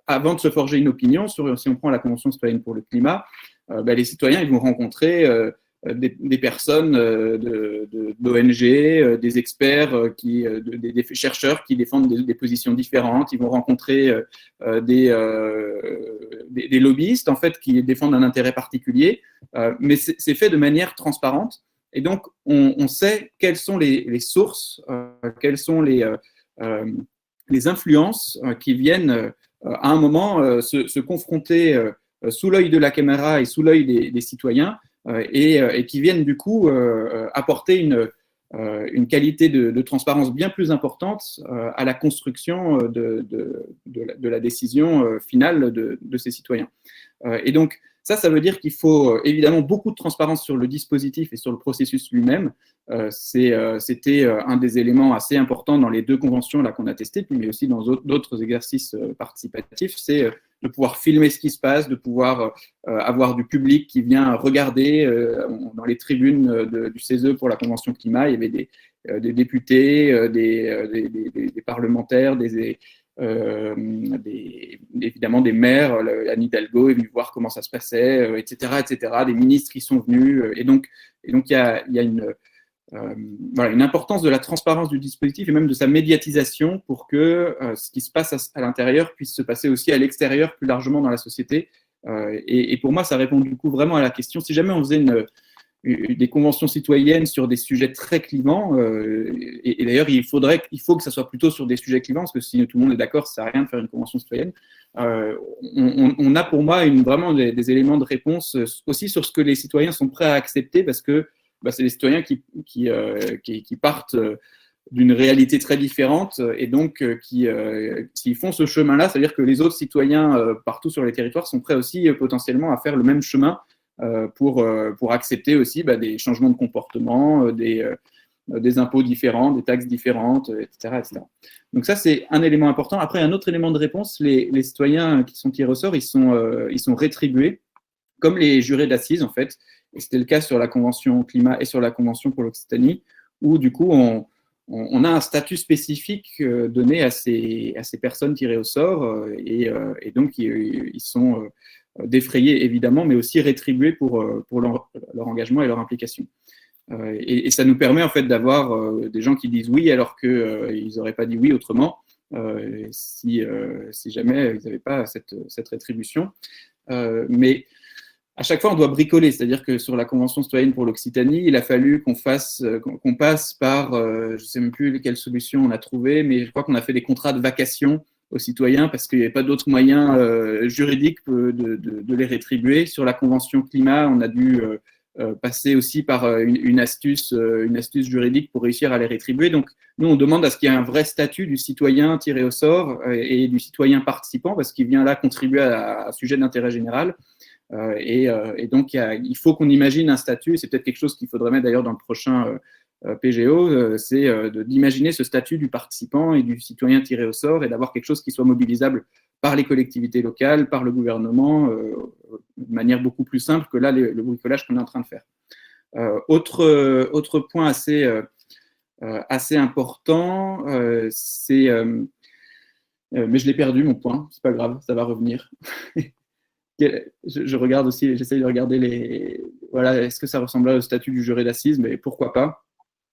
Speaker 8: avant de se forger une opinion, si on prend la Convention citoyenne pour le climat, les citoyens ils vont rencontrer des personnes d'ONG, des experts, des chercheurs qui défendent des positions différentes. Ils vont rencontrer des lobbyistes en fait qui défendent un intérêt particulier, mais c'est fait de manière transparente. Et donc, on sait quelles sont les sources, quelles sont les influences qui viennent à un moment se confronter sous l'œil de la caméra et sous l'œil des citoyens et qui viennent du coup apporter une qualité de transparence bien plus importante à la construction de la décision finale de ces citoyens. Et donc, ça veut dire qu'il faut évidemment beaucoup de transparence sur le dispositif et sur le processus lui-même. C'était un des éléments assez importants dans les deux conventions là qu'on a testées, mais aussi dans d'autres exercices participatifs, c'est de pouvoir filmer ce qui se passe, de pouvoir avoir du public qui vient regarder dans les tribunes du CESE pour la Convention climat. Il y avait des députés, des parlementaires, évidemment des maires. Anne Hidalgo est venue voir comment ça se passait, etc., etc. Des ministres qui sont venus. Et donc il y a une importance de la transparence du dispositif et même de sa médiatisation pour que ce qui se passe à l'intérieur puisse se passer aussi à l'extérieur plus largement dans la société. Et pour moi, ça répond du coup vraiment à la question. Si jamais on faisait des conventions citoyennes sur des sujets très clivants, et d'ailleurs il faut que ça soit plutôt sur des sujets clivants, parce que si tout le monde est d'accord, ça ne sert à rien de faire une convention citoyenne. On a pour moi vraiment des éléments de réponse aussi sur ce que les citoyens sont prêts à accepter, parce que c'est des citoyens qui partent d'une réalité très différente, et donc s'ils font ce chemin-là, c'est-à-dire que les autres citoyens partout sur les territoires sont prêts aussi potentiellement à faire le même chemin pour accepter aussi des changements de comportement, des impôts différents, des taxes différentes, etc., etc. Donc ça, c'est un élément important. Après, un autre élément de réponse, les citoyens qui sont tirés au sort, ils sont rétribués, comme les jurés d'assises, en fait. Et c'était le cas sur la Convention climat et sur la Convention pour l'Occitanie, où du coup, on a un statut spécifique donné à ces personnes tirées au sort, et donc ils sont défrayés évidemment, mais aussi rétribués pour leur engagement et leur implication. Et ça nous permet en fait d'avoir des gens qui disent oui alors qu'ils n'auraient pas dit oui autrement, si jamais ils n'avaient pas cette rétribution. Mais à chaque fois, on doit bricoler, c'est-à-dire que sur la Convention citoyenne pour l'Occitanie, il a fallu qu'on passe par, je ne sais même plus quelle solution on a trouvé, mais je crois qu'on a fait des contrats de vacation aux citoyens parce qu'il n'y avait pas d'autres moyens juridiques de les rétribuer. Sur la Convention climat, on a dû passer aussi par une astuce juridique pour réussir à les rétribuer. Donc, nous, on demande à ce qu'il y ait un vrai statut du citoyen tiré au sort et du citoyen participant, parce qu'il vient là contribuer à un sujet d'intérêt général. Et donc, il faut qu'on imagine un statut, c'est peut-être quelque chose qu'il faudrait mettre d'ailleurs dans le prochain PGO, c'est d'imaginer ce statut du participant et du citoyen tiré au sort et d'avoir quelque chose qui soit mobilisable par les collectivités locales, par le gouvernement, de manière beaucoup plus simple que là, le bricolage qu'on est en train de faire. Autre point assez important, c'est... mais je l'ai perdu, mon point, c'est pas grave, ça va revenir. Je regarde aussi, j'essaye de regarder voilà, est-ce que ça ressemble au statut du juré d'assises, mais pourquoi pas.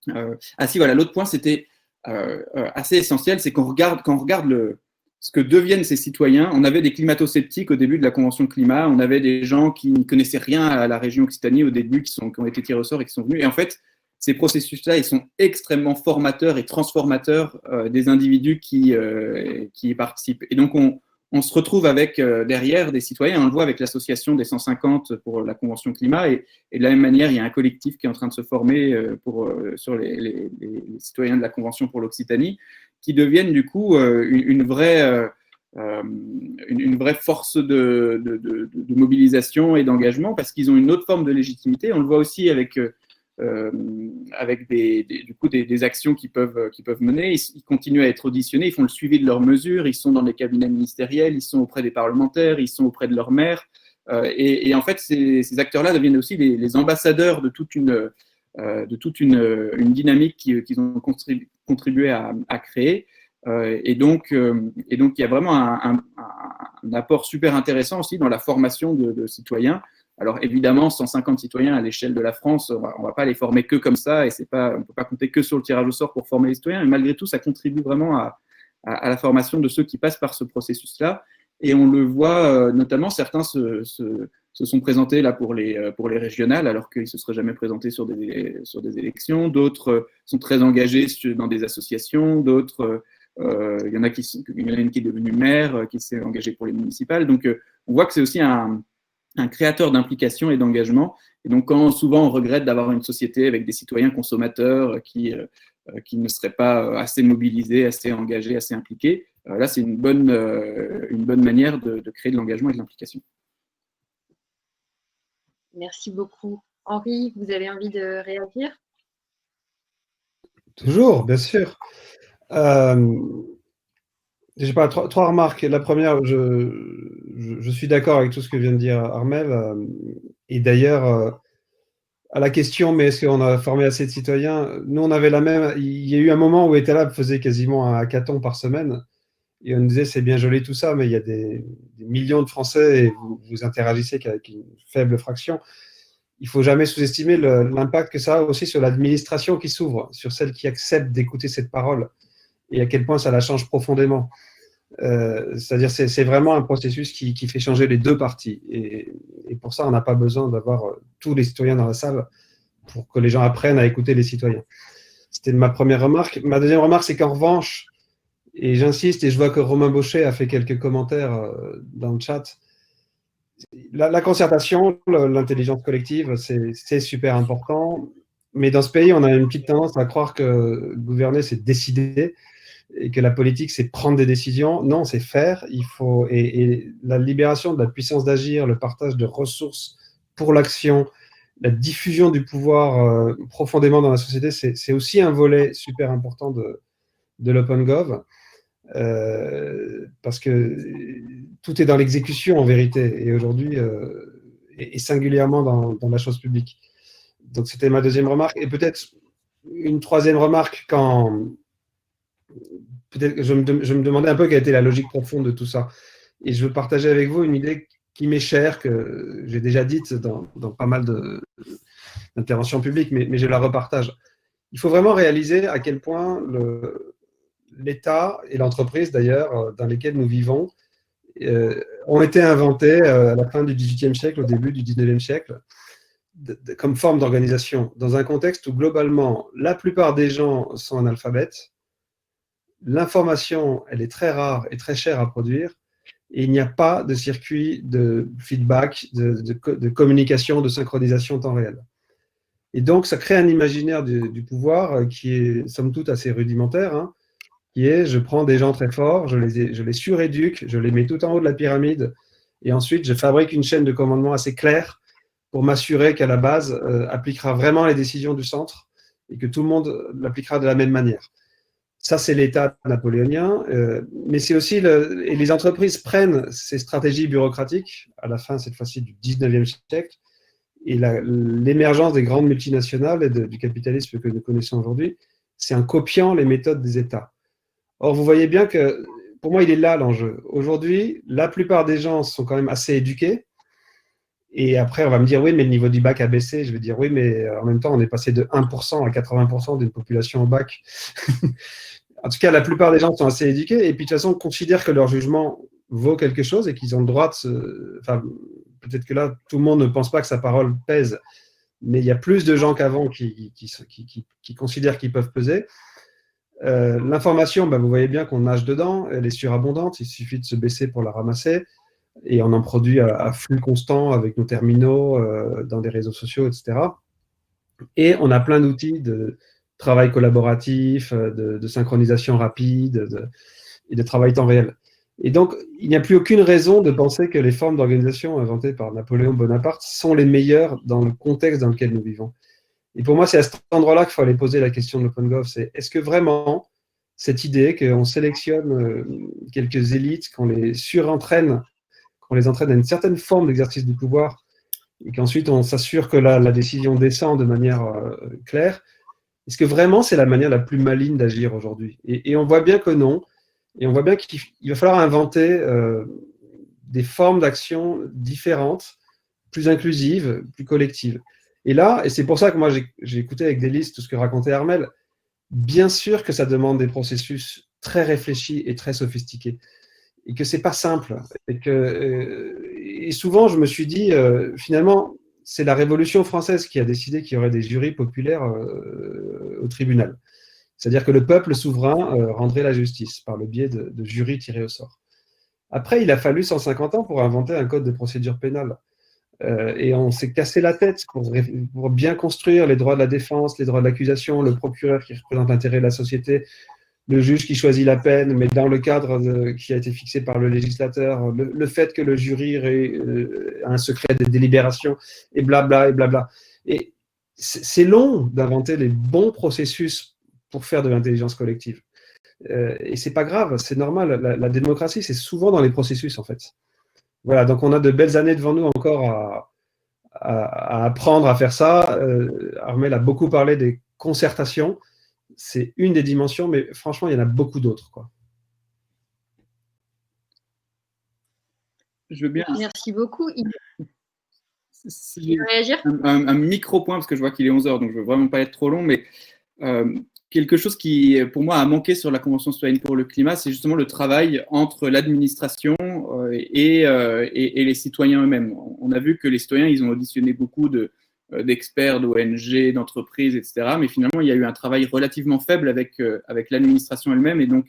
Speaker 8: Voilà, l'autre point, c'était assez essentiel, c'est quand on regarde ce que deviennent ces citoyens. On avait des climato-sceptiques au début de la Convention climat, on avait des gens qui ne connaissaient rien à la région Occitanie au début, qui ont été tirés au sort et qui sont venus. Et en fait, ces processus-là, ils sont extrêmement formateurs et transformateurs des individus qui y participent. Et donc, on se retrouve avec derrière des citoyens, on le voit avec l'association des 150 pour la Convention climat, et de la même manière, il y a un collectif qui est en train de se former sur les citoyens de la Convention pour l'Occitanie, qui deviennent du coup une vraie force de mobilisation et d'engagement, parce qu'ils ont une autre forme de légitimité. On le voit aussi avec des actions qu'ils peuvent mener. Ils continuent à être auditionnés, ils font le suivi de leurs mesures, ils sont dans les cabinets ministériels, ils sont auprès des parlementaires, ils sont auprès de leurs maires. Et en fait, ces acteurs-là deviennent aussi les ambassadeurs de toute une dynamique qu'ils ont contribué à créer. Et donc, il y a vraiment un apport super intéressant aussi dans la formation de citoyens. Alors évidemment, 150 citoyens à l'échelle de la France, on ne va pas les former que comme ça, et on ne peut pas compter que sur le tirage au sort pour former les citoyens, mais malgré tout, ça contribue vraiment à la formation de ceux qui passent par ce processus-là. Et on le voit, notamment, certains se sont présentés là pour les régionales, alors qu'ils ne se seraient jamais présentés sur des élections. D'autres sont très engagés dans des associations, d'autres, il y en a une qui est devenue maire, qui s'est engagée pour les municipales. Donc, on voit que c'est aussi un un créateur d'implication et d'engagement. Et donc, quand souvent on regrette d'avoir une société avec des citoyens consommateurs qui ne seraient pas assez mobilisés, assez engagés, assez impliqués, là, c'est une bonne manière de créer de l'engagement et de l'implication.
Speaker 1: Merci beaucoup. Henri, vous avez envie de réagir?
Speaker 7: Toujours, bien sûr. J'ai pas trois remarques. La première, je suis d'accord avec tout ce que vient de dire Armel. Et d'ailleurs, à la question, mais est-ce qu'on a formé assez de citoyens? Nous, on avait la même. Il y a eu un moment où Etalab faisait quasiment un hackathon par semaine. Et on nous disait, c'est bien joli tout ça, mais il y a des millions de Français et vous interagissez qu'avec une faible fraction. Il ne faut jamais sous-estimer l'impact que ça a aussi sur l'administration qui s'ouvre, sur celle qui accepte d'écouter cette parole et à quel point ça la change profondément. C'est-à-dire c'est vraiment un processus qui fait changer les deux parties. Et pour ça, on n'a pas besoin d'avoir tous les citoyens dans la salle pour que les gens apprennent à écouter les citoyens. C'était ma première remarque. Ma deuxième remarque, c'est qu'en revanche, et j'insiste, et je vois que Romain Bauchet a fait quelques commentaires dans le chat, la concertation, l'intelligence collective, c'est super important. Mais dans ce pays, on a une petite tendance à croire que gouverner, c'est décider et que la politique, c'est prendre des décisions. Non, c'est faire. Et la libération de la puissance d'agir, le partage de ressources pour l'action, la diffusion du pouvoir profondément dans la société, c'est aussi un volet super important de l'OpenGov. Parce que tout est dans l'exécution en vérité, et aujourd'hui, et singulièrement dans la chose publique. Donc c'était ma deuxième remarque. Et peut-être une troisième remarque, peut-être que je me demandais un peu quelle était la logique profonde de tout ça. Et je veux partager avec vous une idée qui m'est chère, que j'ai déjà dite dans pas mal d'interventions publiques, mais je la repartage. Il faut vraiment réaliser à quel point l'État et l'entreprise, d'ailleurs, dans lesquelles nous vivons, ont été inventés à la fin du XVIIIe siècle, au début du XIXe siècle, comme forme d'organisation, dans un contexte où, globalement, la plupart des gens sont analphabètes, l'information, elle est très rare et très chère à produire, et il n'y a pas de circuit de feedback, de communication, de synchronisation en temps réel. Et donc, ça crée un imaginaire du pouvoir qui est, somme toute, assez rudimentaire, hein, qui est, je prends des gens très forts, je les suréduque, je les mets tout en haut de la pyramide, et ensuite je fabrique une chaîne de commandement assez claire pour m'assurer qu'à la base, appliquera vraiment les décisions du centre et que tout le monde l'appliquera de la même manière. Ça, c'est l'État napoléonien, mais c'est aussi, et les entreprises prennent ces stratégies bureaucratiques, à la fin, cette fois-ci, du 19e siècle, et l'émergence des grandes multinationales et du capitalisme que nous connaissons aujourd'hui, c'est en copiant les méthodes des États. Or, vous voyez bien que, pour moi, il est là l'enjeu. Aujourd'hui, la plupart des gens sont quand même assez éduqués. Et après, on va me dire, oui, mais le niveau du bac a baissé. Je vais dire, oui, mais en même temps, on est passé de 1% à 80% d'une population au bac. En tout cas, la plupart des gens sont assez éduqués. Et puis, de toute façon, considèrent que leur jugement vaut quelque chose et qu'ils ont le droit de Enfin, peut-être que là, tout le monde ne pense pas que sa parole pèse. Mais il y a plus de gens qu'avant qui considèrent qu'ils peuvent peser. L'information, vous voyez bien qu'on nage dedans, elle est surabondante, il suffit de se baisser pour la ramasser, et on en produit à flux constant avec nos terminaux, dans des réseaux sociaux, etc. Et on a plein d'outils de travail collaboratif, de synchronisation rapide, et de travail temps réel. Et donc, il n'y a plus aucune raison de penser que les formes d'organisation inventées par Napoléon Bonaparte sont les meilleures dans le contexte dans lequel nous vivons. Et pour moi, c'est à cet endroit-là qu'il faut aller poser la question de l'OpenGov. C'est est-ce que vraiment cette idée qu'on sélectionne quelques élites, qu'on les surentraîne, qu'on les entraîne à une certaine forme d'exercice du pouvoir, et qu'ensuite on s'assure que la décision descend de manière claire, est-ce que vraiment c'est la manière la plus maligne d'agir aujourd'hui? Et on voit bien que non. Et on voit bien qu'il va falloir inventer des formes d'action différentes, plus inclusives, plus collectives. Et là, et c'est pour ça que moi j'ai écouté avec délice tout ce que racontait Armel, bien sûr que ça demande des processus très réfléchis et très sophistiqués, et que c'est pas simple. Et souvent, je me suis dit, finalement, c'est la Révolution française qui a décidé qu'il y aurait des jurys populaires au tribunal. C'est-à-dire que le peuple souverain rendrait la justice par le biais de jurys tirés au sort. Après, il a fallu 150 ans pour inventer un code de procédure pénale. Et on s'est cassé la tête pour bien construire les droits de la défense, les droits de l'accusation, le procureur qui représente l'intérêt de la société, le juge qui choisit la peine, mais dans le cadre qui a été fixé par le législateur, le fait que le jury ait un secret de délibération, et blabla, et blabla. Et c'est long d'inventer les bons processus pour faire de l'intelligence collective. Et c'est pas grave, c'est normal. La démocratie, c'est souvent dans les processus, en fait. Voilà, donc on a de belles années devant nous encore à apprendre à faire ça. Armel a beaucoup parlé des concertations. C'est une des dimensions, mais franchement, il y en a beaucoup d'autres, quoi.
Speaker 8: Je veux bien.
Speaker 1: Merci beaucoup.
Speaker 8: Si réagir un micro-point, parce que je vois qu'il est 11h, donc je ne veux vraiment pas être trop long, mais quelque chose qui, pour moi, a manqué sur la Convention citoyenne pour le climat, c'est justement le travail entre l'administration et les citoyens eux-mêmes. On a vu que les citoyens, ils ont auditionné beaucoup d'experts, d'ONG, d'entreprises, etc. Mais finalement, il y a eu un travail relativement faible avec l'administration elle-même. Et donc,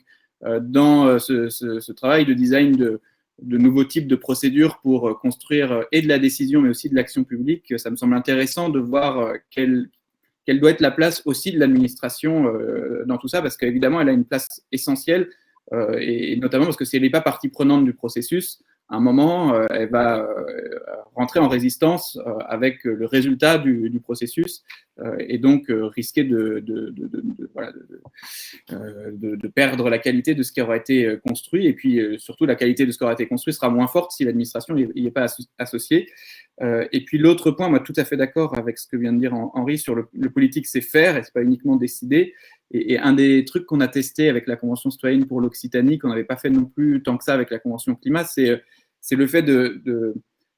Speaker 8: dans ce travail de design de nouveaux types de procédures pour construire et de la décision, mais aussi de l'action publique, ça me semble intéressant de voir quelle doit être la place aussi de l'administration dans tout ça, parce qu'évidemment, elle a une place essentielle, et notamment parce que si elle n'est pas partie prenante du processus, à un moment, elle va rentrer en résistance avec le résultat du processus, et donc risquer de perdre la qualité de ce qui aura été construit, et puis surtout la qualité de ce qui aura été construit sera moins forte si l'administration n'y est pas associée. Et puis l'autre point, moi tout à fait d'accord avec ce que vient de dire Henri sur le politique, c'est faire, et c'est pas uniquement décider. Et un des trucs qu'on a testé avec la Convention citoyenne pour l'Occitanie, qu'on n'avait pas fait non plus tant que ça avec la Convention climat, c'est le fait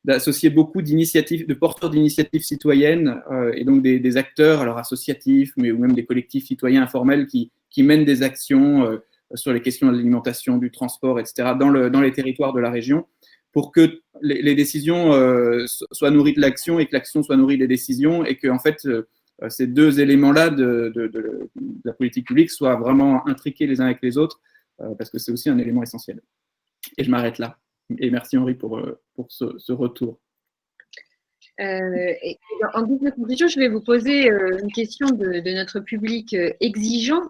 Speaker 8: d'associer beaucoup d'initiatives, de porteurs d'initiatives citoyennes, et donc des acteurs, alors associatifs, ou même des collectifs citoyens informels qui mènent des actions sur les questions de l'alimentation, du transport, etc., dans les territoires de la région, pour que les décisions soient nourries de l'action et que l'action soit nourrie des décisions, et que en fait, ces deux éléments-là de la politique publique soient vraiment intriqués les uns avec les autres, parce que c'est aussi un élément essentiel. Et je m'arrête là. Et merci Henri pour ce retour.
Speaker 1: Et en guise de conclusion, je vais vous poser une question de notre public exigeant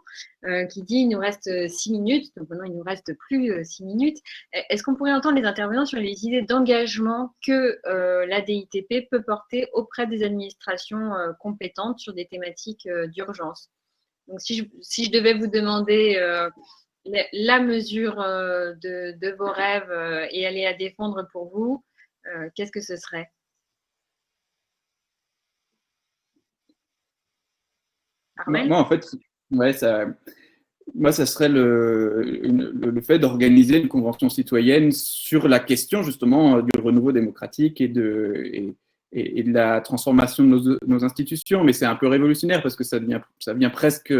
Speaker 1: qui dit il nous reste 6 minutes, donc maintenant il ne nous reste plus 6 minutes. Est-ce qu'on pourrait entendre les intervenants sur les idées d'engagement que la DITP peut porter auprès des administrations compétentes sur des thématiques d'urgence? Donc si je devais vous demander la mesure de vos rêves et aller à défendre pour vous, qu'est-ce que ce serait?
Speaker 8: Moi, en fait, ouais, ça serait le fait d'organiser une convention citoyenne sur la question justement du renouveau démocratique et de la transformation de nos institutions. Mais c'est un peu révolutionnaire parce que ça vient presque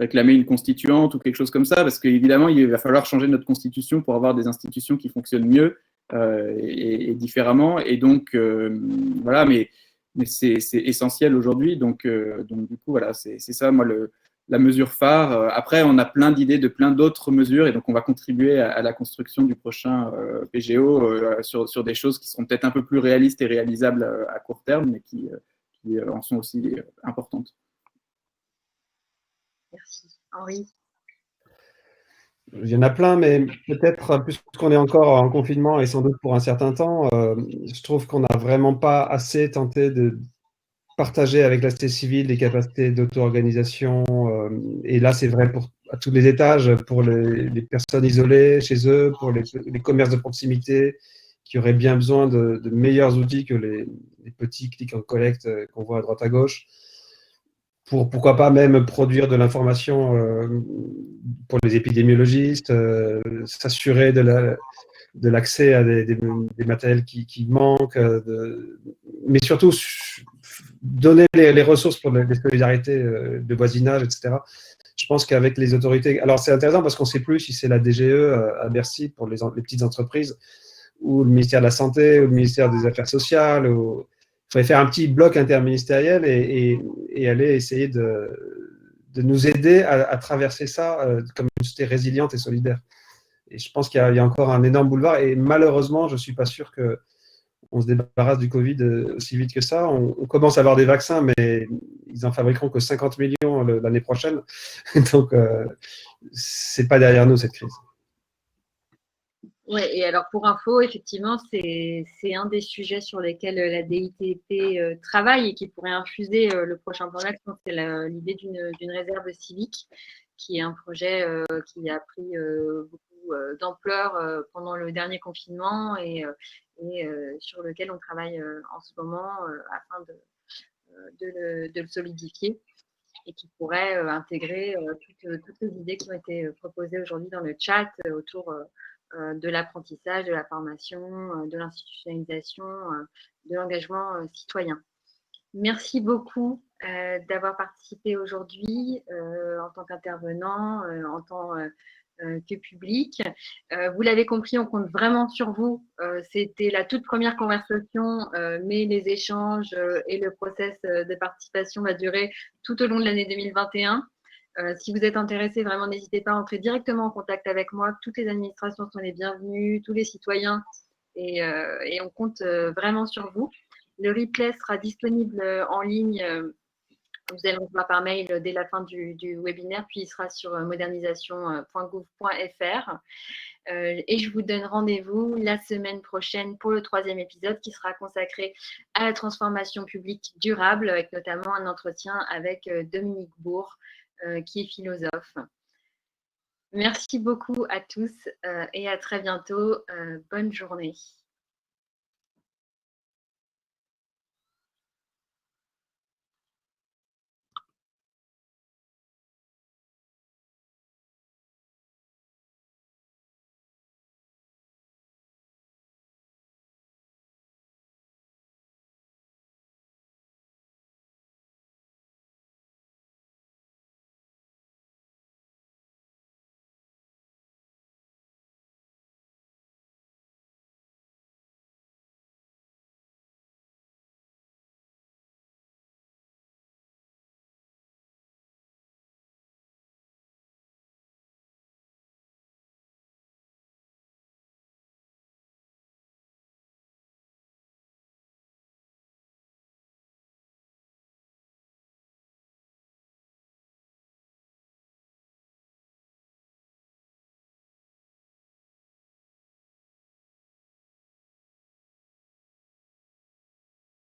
Speaker 8: réclamer une constituante ou quelque chose comme ça, parce qu'évidemment, il va falloir changer notre constitution pour avoir des institutions qui fonctionnent mieux et différemment. Et donc, voilà, mais c'est essentiel aujourd'hui. Donc, du coup, voilà, c'est ça, moi, la mesure phare. Après, on a plein d'idées de plein d'autres mesures, et donc on va contribuer à la construction du prochain PGO sur des choses qui seront peut-être un peu plus réalistes et réalisables à court terme, mais qui en sont aussi importantes.
Speaker 1: Merci. Henri?
Speaker 7: Il y en a plein, mais peut-être, puisqu'on est encore en confinement et sans doute pour un certain temps, je trouve qu'on n'a vraiment pas assez tenté de partager avec la société civile les capacités d'auto-organisation. Et là, c'est vrai à tous les étages, pour les personnes isolées chez eux, pour les commerces de proximité, qui auraient bien besoin de meilleurs outils que les petits clics en collecte qu'on voit à droite à gauche. Pourquoi pas même produire de l'information pour les épidémiologistes, s'assurer de l'accès à des matériels qui manquent, mais surtout donner les ressources pour les solidarités de voisinage, etc. Je pense qu'avec les autorités… Alors, c'est intéressant parce qu'on ne sait plus si c'est la DGE à Bercy pour les petites entreprises, ou le ministère de la Santé, ou le ministère des Affaires sociales, ou… Il faudrait faire un petit bloc interministériel et aller essayer de nous aider à traverser ça comme une société résiliente et solidaire. Et je pense qu'il y a encore un énorme boulevard, et malheureusement, je ne suis pas sûr on se débarrasse du Covid aussi vite que ça. On commence à avoir des vaccins, mais ils en fabriqueront que 50 millions l'année prochaine. Donc, c'est pas derrière nous, cette crise.
Speaker 1: Oui, et alors pour info, effectivement, c'est un des sujets sur lesquels la DITP travaille et qui pourrait infuser le prochain plan d'action. C'est l'idée d'une réserve civique, qui est un projet qui a pris beaucoup d'ampleur pendant le dernier confinement et sur lequel on travaille en ce moment afin de le solidifier et qui pourrait intégrer toutes les idées qui ont été proposées aujourd'hui dans le chat autour de l'apprentissage, de la formation, de l'institutionnalisation, de l'engagement citoyen. Merci beaucoup d'avoir participé aujourd'hui en tant qu'intervenant, en tant que public. Vous l'avez compris, on compte vraiment sur vous. C'était la toute première conversation, mais les échanges et le process de participation va durer tout au long de l'année 2021. Si vous êtes intéressé, vraiment, n'hésitez pas à entrer directement en contact avec moi. Toutes les administrations sont les bienvenues, tous les citoyens, et on compte vraiment sur vous. Le replay sera disponible en ligne. Vous allez le recevoir par mail dès la fin du webinaire, puis il sera sur modernisation.gouv.fr. Et je vous donne rendez-vous la semaine prochaine pour le 3e épisode qui sera consacré à la transformation publique durable, avec notamment un entretien avec Dominique Bourg, qui est philosophe. Merci beaucoup à tous et à très bientôt. Bonne journée.